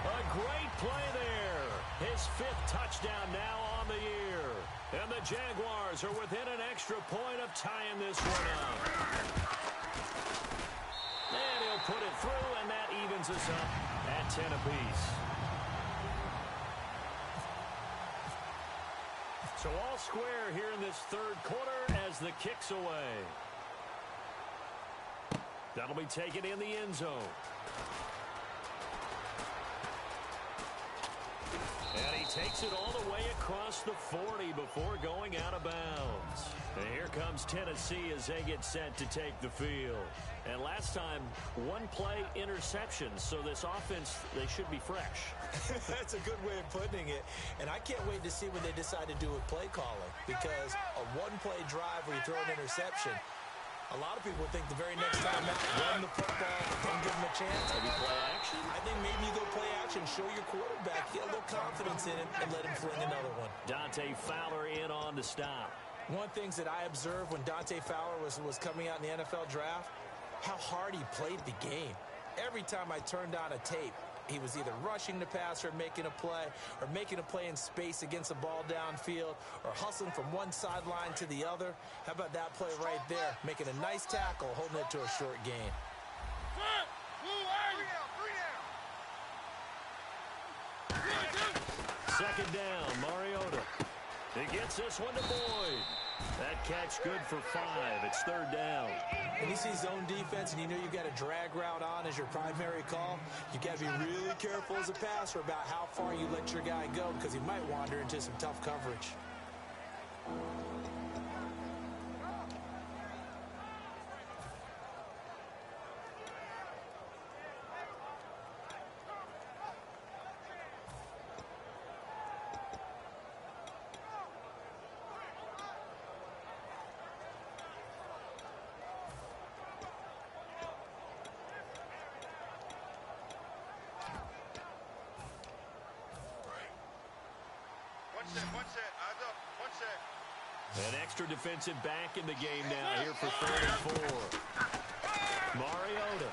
A great play there. His 5th touchdown now on the year. And the Jaguars are within an extra point of tying this one up. And he'll put it through, and that evens us up at 10 apiece. So all square here in this 3rd quarter as the kick's away. That'll be taken in the end zone. And he takes it all the way across the 40 before going out of bounds. And here comes Tennessee as they get set to take the field. And last time, 1-play interception. So this offense, they should be fresh. That's a good way of putting it. And I can't wait to see when they decide to do with play calling. Because a 1-play drive where you throw an interception, a lot of people think the very next time out, run the football, don't give them a chance. Maybe play action? I think maybe you go play action, show your quarterback, get a little confidence in him, and let him fling another one. Dante Fowler in on the stop. One of the things that I observed when Dante Fowler was coming out in the NFL draft, how hard he played the game. Every time I turned on a tape, he was either rushing the passer and making a play, or making a play in space against the ball downfield, or hustling from one sideline to the other. How about that play right there, making a nice tackle, holding it to a short gain. Second down, Mariota. He gets this one to Boyd. That catch good for 5. It's third down. When you see zone defense and you know you've got a drag route on as your primary call, you got to be really careful as a passer about how far you let your guy go, because he might wander into some tough coverage. One set, eyes up, one set. An extra defensive back in the game now here for 3rd and 4. Mariota.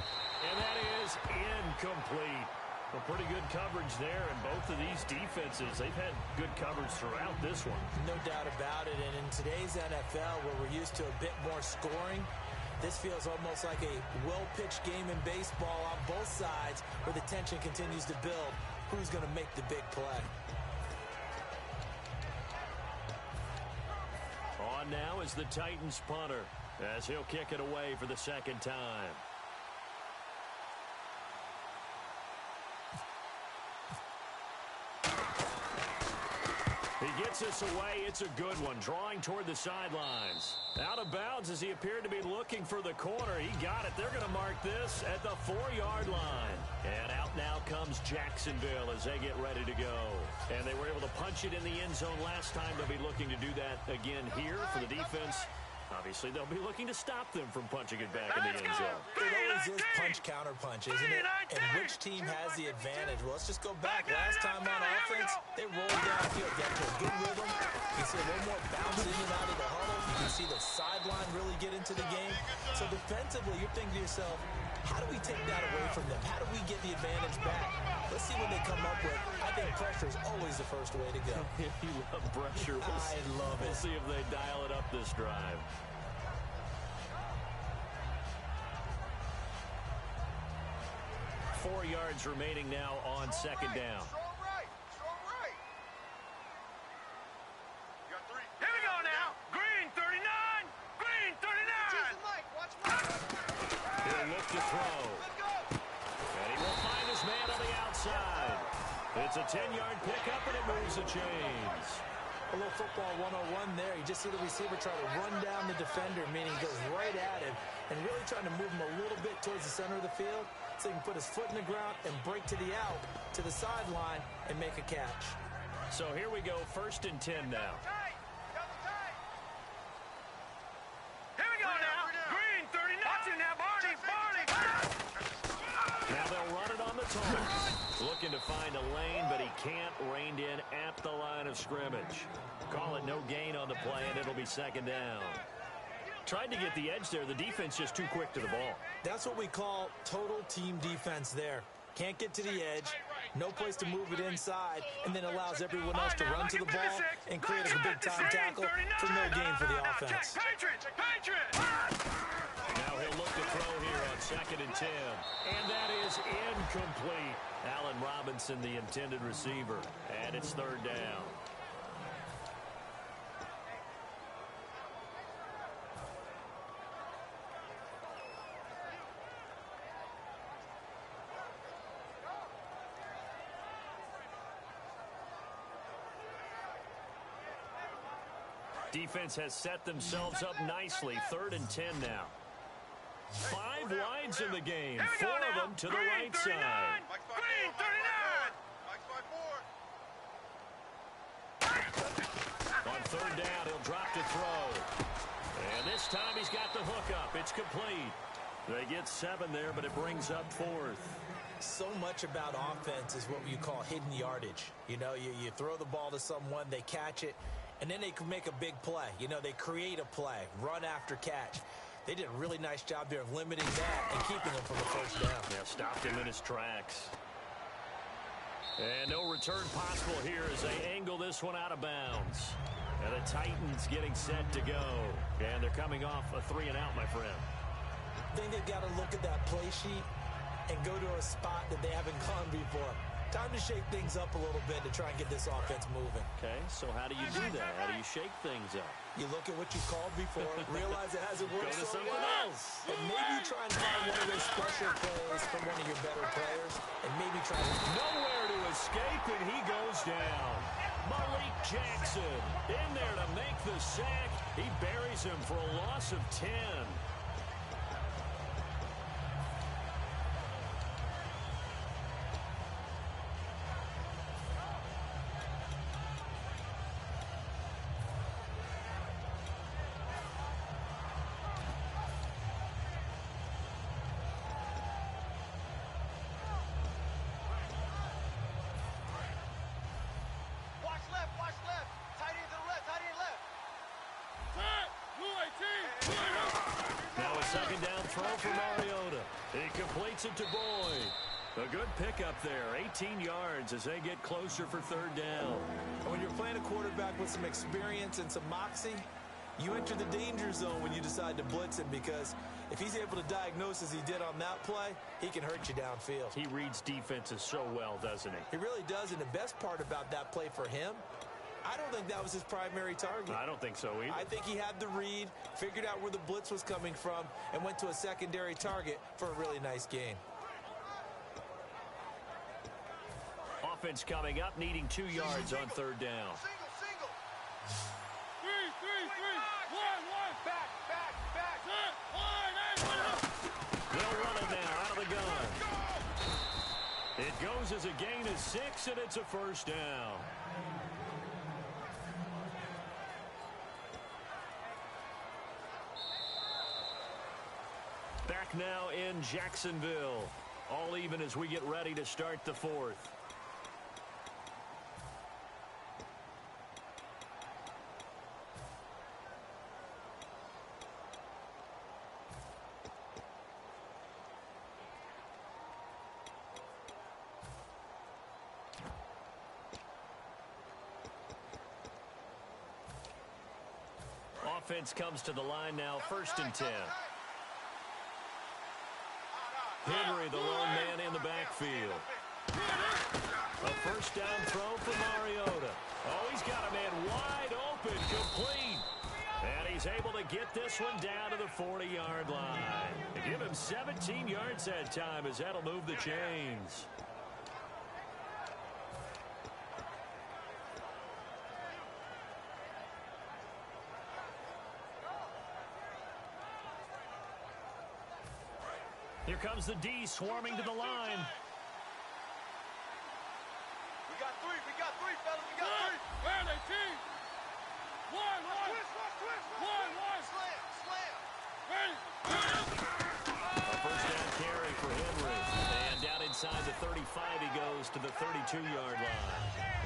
And that is incomplete. Well, pretty good coverage there, and both of these defenses, they've had good coverage throughout this one. No doubt about it, and in today's NFL, where we're used to a bit more scoring, this feels almost like a well-pitched game in baseball on both sides, where the tension continues to build. Who's going to make the big play? On now is the Titans punter, as he'll kick it away for the second time. He gets this away. It's a good one, drawing toward the sidelines. Out of bounds as he appeared to be looking for the corner. He got it. They're going to mark this at the 4-yard line. And out now comes Jacksonville as they get ready to go. And they were able to punch it in the end zone last time. They'll be looking to do that again here for the defense. Obviously, they'll be looking to stop them from punching it back in the end zone. It always is punch-counter-punch, isn't it? And which team has the advantage? Well, let's just go back. Last time on offense, they rolled downfield, got to a good rhythm. You see a little more bounce in and out of the huddle. You can see the sideline really get into the game. So defensively, you're thinking to yourself, how do we take that away from them? How do we get the advantage back? Let's see what they come up with. I think pressure is always the first way to go. You love pressure. I love it. We'll see if they dial it up this drive. Four yards remaining now on second down. Strong right. You got 3. Here we go now. Green 39. Green 39. Mike, watch Mike. He'll look to throw. Let's go. And he will find his man on the outside. It's a 10-yard pickup, and it moves the chains. A little football 101 there. You just see the receiver try to run down the defender, meaning he goes right at him, and really trying to move him a little bit towards the center of the field so he can put his foot in the ground and break to the out, to the sideline, and make a catch. So here we go, 1st and 10 now. Tight. Double tight. Here we go now. Green 39. Watch it now, Barney. Now they'll run it on the target. Looking to find a lane, but he can't. Reined in at the line of scrimmage. Call it no gain on the play, and it'll be second down. Tried to get the edge there. The defense just too quick to the ball. That's what we call total team defense there. Can't get to the edge, no place to move it inside, and then allows everyone else to run to the ball and create a big-time tackle for no gain for the offense. Patriots. Now he'll look to throw here on 2nd and 10. And that is incomplete. Allen Robinson, the intended receiver. And it's 3rd down. Defense has set themselves up nicely. 3rd and 10 now. 5 wides in the game. 4 of them to the right side. Mike's 5-4. Green 39. Mike's 5-4. On 3rd down, he'll drop to throw. And this time he's got the hook up. It's complete. They get 7 there, but it brings up 4th. So much about offense is what you call hidden yardage. You know, you throw the ball to someone, they catch it, and then they can make a big play. You know, they create a play, run after catch. They did a really nice job there of limiting that and keeping him from a first down. Yeah, stopped him in his tracks. And no return possible here as they angle this one out of bounds. And the Titans getting set to go. And they're coming off a 3-and-out, my friend. I think they've got to look at that play sheet and go to a spot that they haven't gone before. Time to shake things up a little bit to try and get this offense moving. Okay, so how do you do that? How do you shake things up? You look at what you called before, realize it hasn't worked Go to so something well, else. and maybe try and find one of those special plays from one of your better players, and maybe try to... Nowhere to escape, and he goes down. Malik Jackson in there to make the sack. He buries him for a loss of 10. Second down throw for Mariota. He completes it to Boyd. A good pickup there, 18 yards as they get closer for third down. When you're playing a quarterback with some experience and some moxie, you enter the danger zone when you decide to blitz him, because if he's able to diagnose as he did on that play, he can hurt you downfield. He reads defenses so well, doesn't he? He really does, and the best part about that play for him, I don't think that was his primary target. I don't think so either. I think he had the read, figured out where the blitz was coming from, and went to a secondary target for a really nice gain. Offense coming up, needing 2 yards on third down. Single. 3, 1. Back. They'll run it now out of the gun. It goes as a gain of 6, and it's a first down. Back now in Jacksonville. All even as we get ready to start the fourth. Offense comes to the line now, 1st and 10. Henry, the lone man in the backfield. A first down throw for Mariota. Oh, he's got a man wide open, complete. And he's able to get this one down to the 40-yard line. They give him 17 yards that time, as that'll move the chains. Here comes the D swarming to the line. We got three, fellas. We got three. Where are they, team? One. Slam. Ready. A first down carry for Henry. And down inside the 35, he goes to the 32-yard line.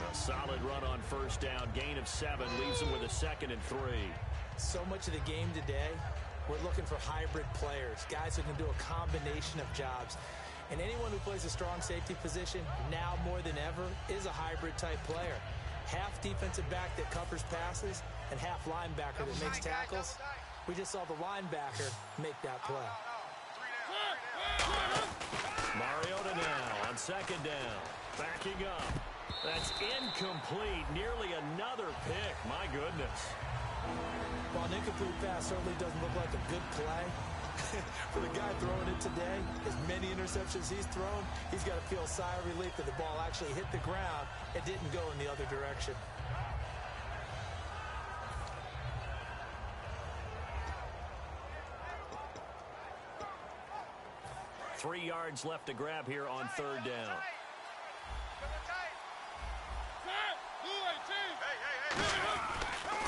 A solid run on first down. Gain of 7 leaves him with a 2nd and 3. So much of the game today, we're looking for hybrid players, guys who can do a combination of jobs. And anyone who plays a strong safety position, now more than ever, is a hybrid-type player. Half defensive back that covers passes, and half linebacker that makes tackles. We just saw the linebacker make that play. Mariota now on 2nd down. Backing up. That's incomplete. Nearly another pick. My goodness. While an incomplete pass certainly doesn't look like a good play, for the guy throwing it today, as many interceptions he's thrown, he's got to feel a sigh of relief that the ball actually hit the ground and didn't go in the other direction. Three yards left to grab here on third down.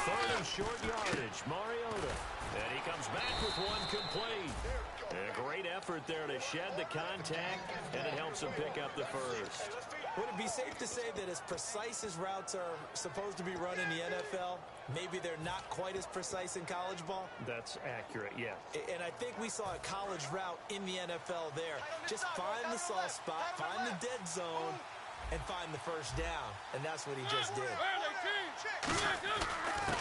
Third and short yardage. Mariota. And he comes back with one complete. A great effort there to shed the contact, and it helps him pick up the first. Would it be safe to say that as precise as routes are supposed to be run in the NFL, maybe they're not quite as precise in college ball? That's accurate, yeah. And I think we saw a college route in the NFL there. Just find the soft spot, find the dead zone, and find the first down. And that's what he just did.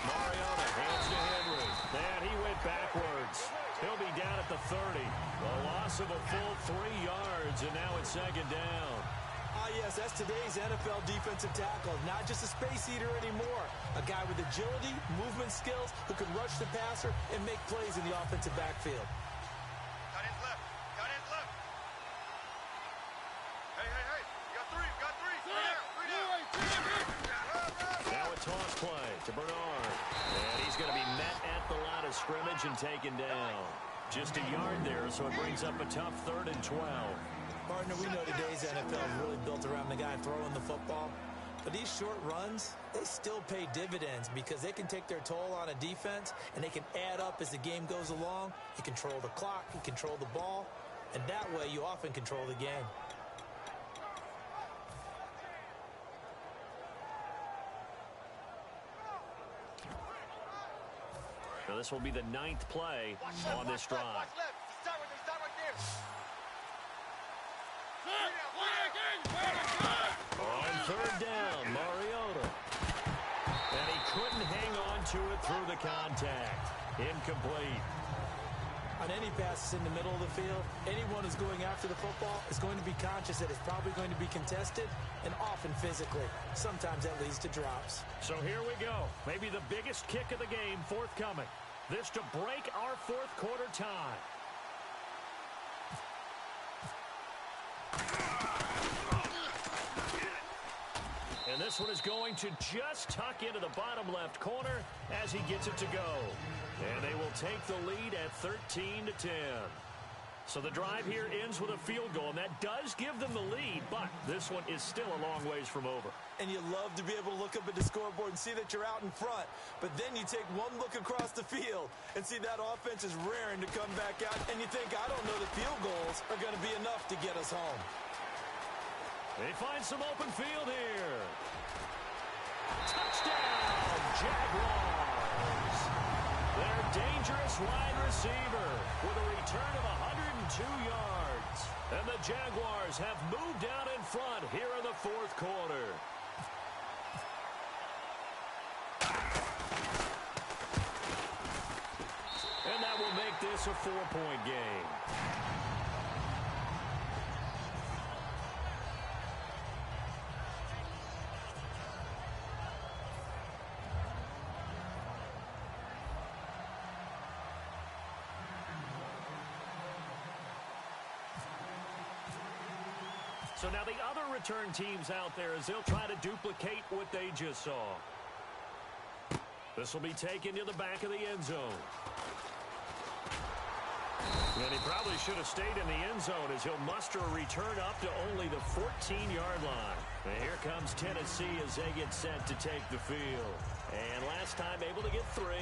Mariota hands to Henry. And he went backwards. He'll be down at the 30. A loss of a full 3 yards, and now it's second down. Ah, yes, that's today's NFL defensive tackle. Not just a space eater anymore. A guy with agility, movement skills, who can rush the passer and make plays in the offensive backfield. Got his left. Got his left. Hey, hey, hey. You got three. You got three. Three down. Now a toss play to Bernard. And he's going to be met at the line of scrimmage and taken down. Just a yard there, so it brings up a tough 3rd and 12. Partner, we know today's NFL is really built around the guy throwing the football. But these short runs, they still pay dividends because they can take their toll on a defense, and they can add up as the game goes along. You control the clock, you control the ball, and that way you often control the game. Now this will be the 9th play on this drive. Watch left. Stop right there. On 3rd down, Mariota. And he couldn't hang on to it through the contact. Incomplete. On any passes in the middle of the field, anyone who's going after the football is going to be conscious that it's probably going to be contested, and often physically. Sometimes that leads to drops. So here we go. Maybe the biggest kick of the game forthcoming. This to break our 4th quarter tie. And this one is going to just tuck into the bottom left corner as he gets it to go. And they will take the lead at 13-10. So the drive here ends with a field goal, and that does give them the lead, but this one is still a long ways from over. And you love to be able to look up at the scoreboard and see that you're out in front. But then you take one look across the field and see that offense is raring to come back out, and you think, I don't know that field goals are going to be enough to get us home. They find some open field here. Touchdown, Jaguars. Their dangerous wide receiver with a return of 102 yards. And the Jaguars have moved out in front here in the 4th quarter. And that will make this a 4-point game. So now the other return teams out there as they'll try to duplicate what they just saw. This will be taken to the back of the end zone. And he probably should have stayed in the end zone as he'll muster a return up to only the 14-yard line. And here comes Tennessee as they get set to take the field. And last time able to get 3.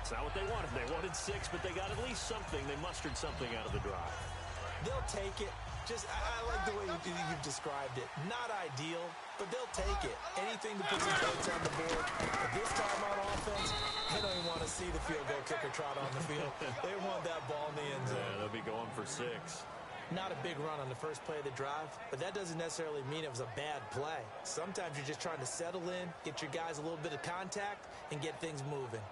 It's not what they wanted. They wanted 6, but they got at least something. They mustered something out of the drive. They'll take it. I like the way you've described it. Not ideal, but they'll take it. Anything to put some points on the board. But this time on offense, they don't even want to see the field goal kicker trot on the field. They want that ball in the end zone. Yeah, they'll be going for 6. Not a big run on the first play of the drive, but that doesn't necessarily mean it was a bad play. Sometimes you're just trying to settle in, get your guys a little bit of contact, and get things moving.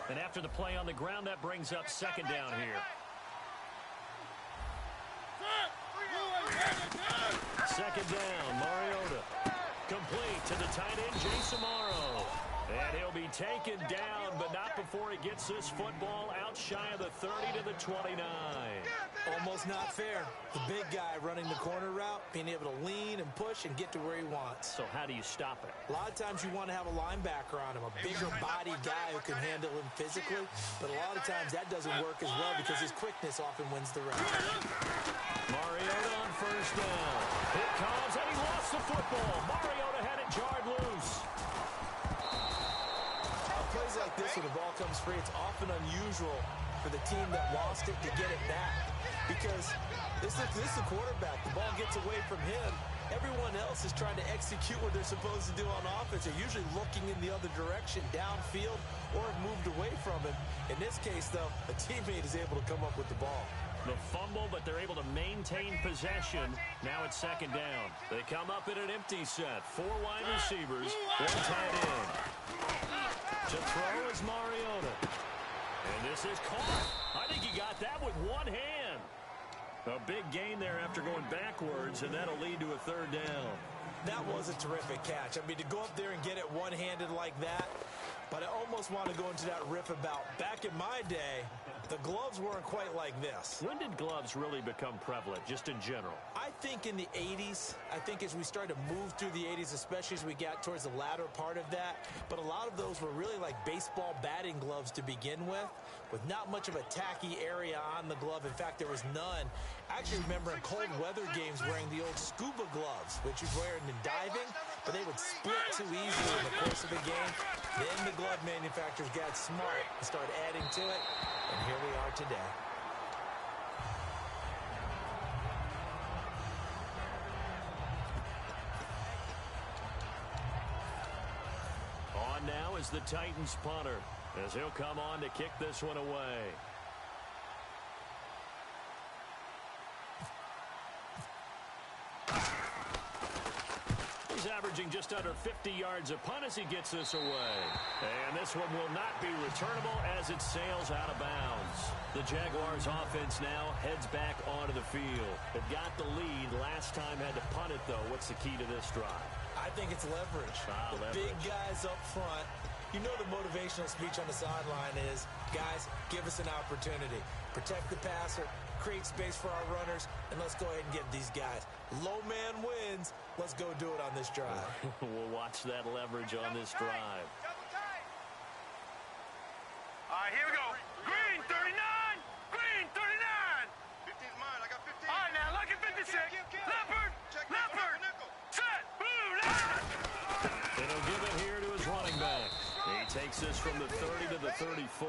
And after the play on the ground, that brings up 2nd down here. 2nd down, Mariota. Complete to the tight end, Jason Morrow. And he'll be taken down, but not before he gets this football out shy of the 30 to the 29. Almost not fair. The big guy running the corner route, being able to lean and push and get to where he wants. So how do you stop it? A lot of times you want to have a linebacker on him, a bigger body guy who can handle him physically. But a lot of times that doesn't work as well because his quickness often wins the route. Mariota on 1st down. Here comes, and he lost the football. Mariota had it jarred loose. Plays like this when the ball comes free, it's often unusual for the team that lost it to get it back. Because this is a quarterback. The ball gets away from him. Everyone else is trying to execute what they're supposed to do on offense. They're usually looking in the other direction, downfield, or have moved away from him. In this case, though, a teammate is able to come up with the ball. The fumble, but they're able to maintain possession. Now it's second down. They come up in an empty set. 4 wide receivers, 1 tight end. To throw is Mariota. And this is caught. I think he got that with one hand. A big gain there after going backwards, and that'll lead to a third down. That was a terrific catch. I mean, to go up there and get it one-handed like that, but I almost want to go into that riff about back in my day, the gloves weren't quite like this. When did gloves really become prevalent, just in general? I think in the 80s. I think as we started to move through the 80s, especially as we got towards the latter part of that. But a lot of those were really like baseball batting gloves to begin with not much of a tacky area on the glove. In fact, there was none. I actually remember in cold weather games wearing the old scuba gloves, which you'd wear in diving, but they would split too easily in the course of the game. Then the glove manufacturers got smart and started adding to it, and here we are today. On now is the Titans punter, as he'll come on to kick this one away. He's averaging just under 50 yards a punt as he gets this away. And this one will not be returnable as it sails out of bounds. The Jaguars offense now heads back onto the field. They've got the lead. Last time had to punt it, though. What's the key to this drive? I think it's leverage. The big guys up front. You know the motivational speech on the sideline is, guys, give us an opportunity. Protect the passer, create space for our runners, and let's go ahead and get these guys. Low man wins. Let's go do it on this drive. We'll watch that leverage on this drive. All right, here we go. Green, 39. Green, 39. 15's mine. I got 15. All right, now, look at 56. Leopard. Leopard. Set. Blue. Line. And he'll give it here to his running back. He takes this from the 30 to the 34.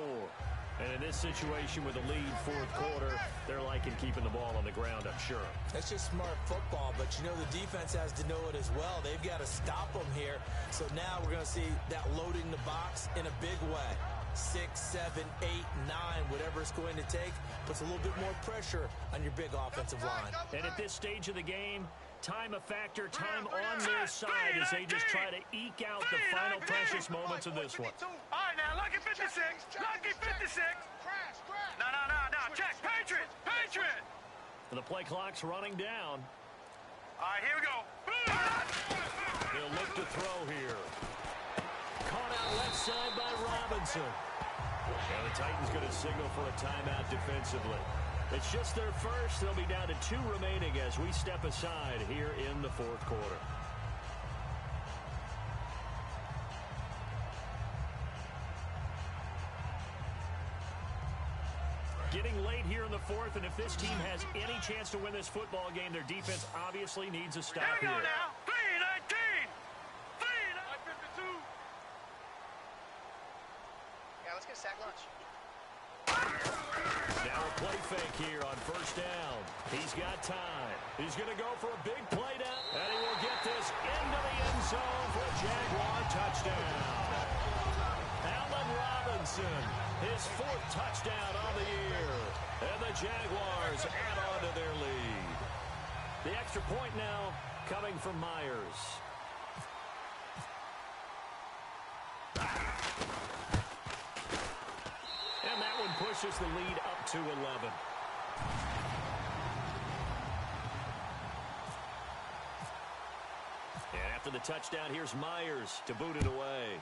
And in this situation with a lead fourth quarter, they're liking keeping the ball on the ground, I'm sure. That's just smart football, but you know the defense has to know it as well. They've got to stop them here. So now we're going to see that loading the box in a big way. 6, 7, 8, 9, whatever it's going to take, puts a little bit more pressure on your big offensive line. And at this stage of the game, time a factor, time on their side as they just try to eke out the final precious moments of this one. All right, now, lucky 56. Lucky 56. No. Check. Patriot. Patriot. And the play clock's running down. All right, here we go. They'll look to throw here. Caught out left side by Robinson. And the Titans going to signal for a timeout defensively. It's just their first. They'll be down to 2 remaining as we step aside here in the fourth quarter. Getting late here in the fourth, and if this team has any chance to win this football game, their defense obviously needs a stop Here we here. go now. 3-19. 3-52. Yeah, let's get a sack lunch. Now a play fake here on first down. He's got time. He's going to go for a big play down, and he will get this into the end zone for a Jaguar touchdown. Allen Robinson, his 4th touchdown on the year, and the Jaguars add on to their lead. The extra point now coming from Myers. And that one pushes the lead up to 11. And after the touchdown, here's Myers to boot it away.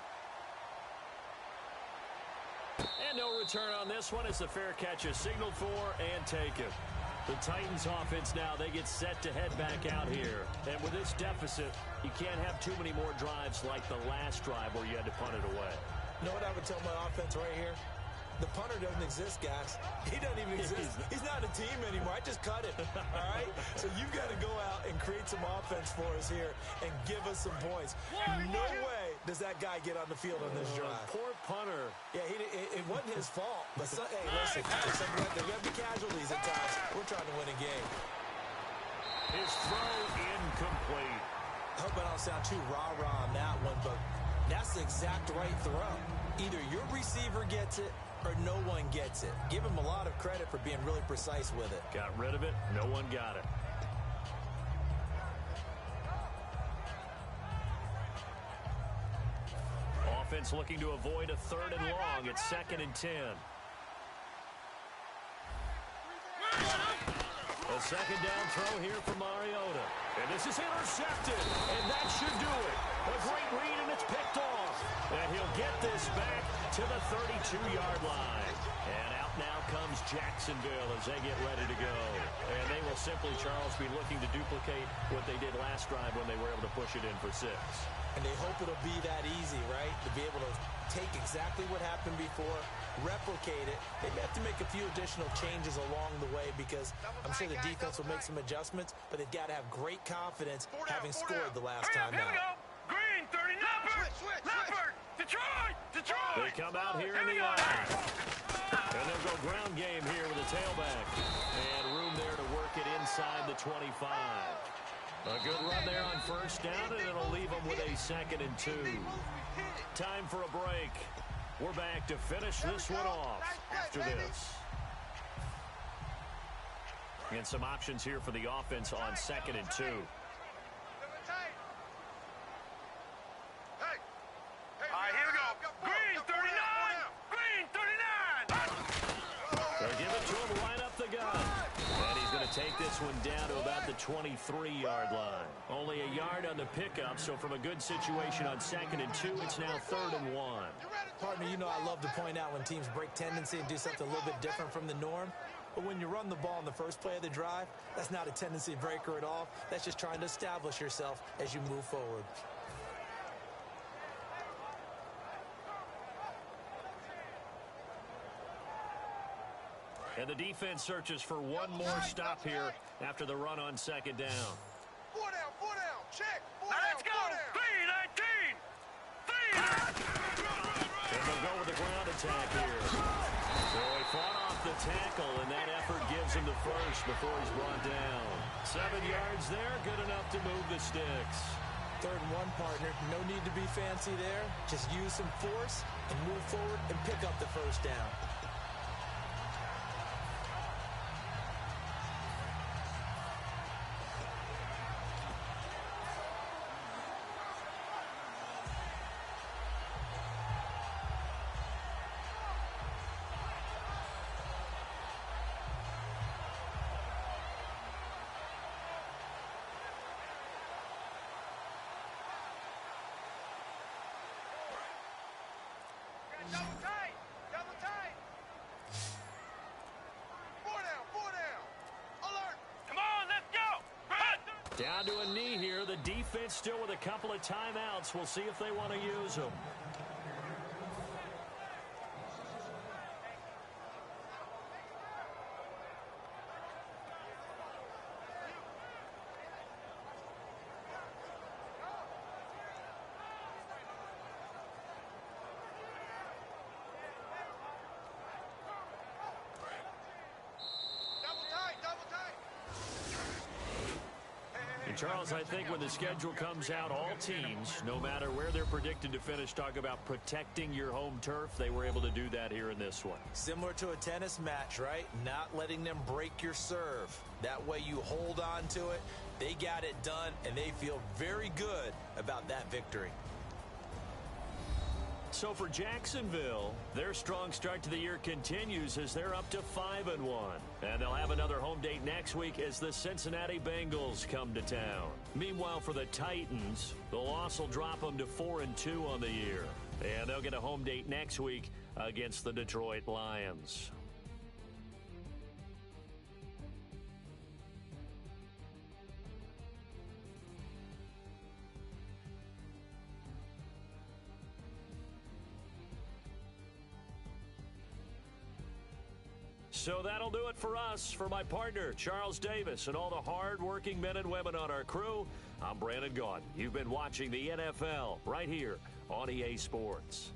And no return on this one as the fair catch is signaled for and taken. The Titans offense now, they get set to head back out here. And with this deficit, you can't have too many more drives like the last drive where you had to punt it away. You know what I would tell my offense right here? The punter doesn't exist, guys. He doesn't even exist. He's not a team anymore. I just cut it, all right? So you've got to go out and create some offense for us here and give us some points. No way does that guy get on the field on this drive? Poor punter. Yeah, it wasn't his fault. But hey, listen, there's going to be casualties at times. We're trying to win a game. His throw incomplete. I hope I don't sound too rah-rah on that one, but that's the exact right throw. Either your receiver gets it or no one gets it. Give him a lot of credit for being really precise with it. Got rid of it. No one got it. Offense looking to avoid a 3rd and long. It's 2nd and 10. A 2nd down throw here for Mariota. And this is intercepted. And that should do it. A great read, and it's picked off. And he'll get this back to the 32-yard line. And out now comes Jacksonville as they get ready to go. And they will simply, Charles, be looking to duplicate what they did last drive when they were able to push it in for 6. And they hope it'll be that easy, right? To be able to take exactly what happened before, replicate it. They may have to make a few additional changes along the way because I'm sure the defense will make some adjustments, but they've got to have great confidence having scored the last time Here we out. go. Green, 30, Leopard, Detroit. They come out here in the eye. And they'll go ground game here with a tailback. And room there to work it inside the 25. A good run there on 1st down, and it'll leave them with a 2nd and 2. Time for a break. We're back to finish this one off after this. And some options here for the offense on 2nd and 2. All right, here we go. Green, 39. Green, 39. They'll give it to him right up the gun. And he's going to take this one down to about the 23-yard line. Only a yard on the pickup, so from a good situation on 2nd and 2, it's now 3rd and 1. Partner, you know I love to point out when teams break tendency and do something a little bit different from the norm. But when you run the ball in the first play of the drive, that's not a tendency breaker at all. That's just trying to establish yourself as you move forward. And the defense searches for one more stop here after the run on 2nd down. 4 down, check. Now let's go. 3-19. And they'll go with the ground attack here. So he fought off the tackle, and that effort gives him the first before he's brought down. 7 yards there, good enough to move the sticks. 3rd and 1, partner. No need to be fancy there. Just use some force and move forward and pick up the 1st down. Double tight. 4 down. Alert. Come on, let's go. Run. Down to a knee here. The defense still with a couple of timeouts. We'll see if they want to use them. Charles, I think when the schedule comes out, all teams, no matter where they're predicted to finish, talk about protecting your home turf. They were able to do that here in this one. Similar to a tennis match, right? Not letting them break your serve. That way you hold on to it. They got it done, and they feel very good about that victory. So for Jacksonville, their strong start to the year continues as they're up to 5-1. And they'll have another home date next week as the Cincinnati Bengals come to town. Meanwhile, for the Titans, the loss will drop them to 4-2 on the year. And they'll get a home date next week against the Detroit Lions. So that'll do it for us. For my partner, Charles Davis, and all the hard-working men and women on our crew, I'm Brandon Gaudin. You've been watching the NFL right here on EA Sports.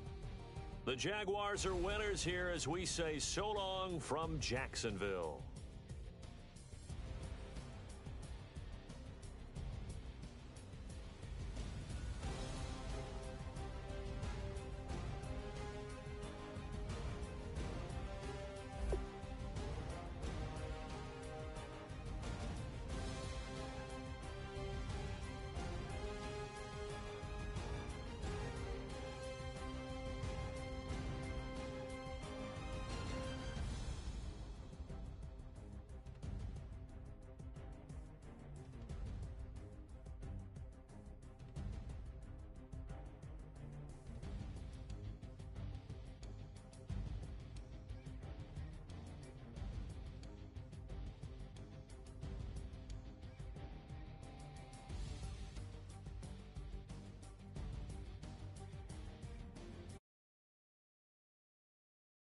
The Jaguars are winners here as we say so long from Jacksonville.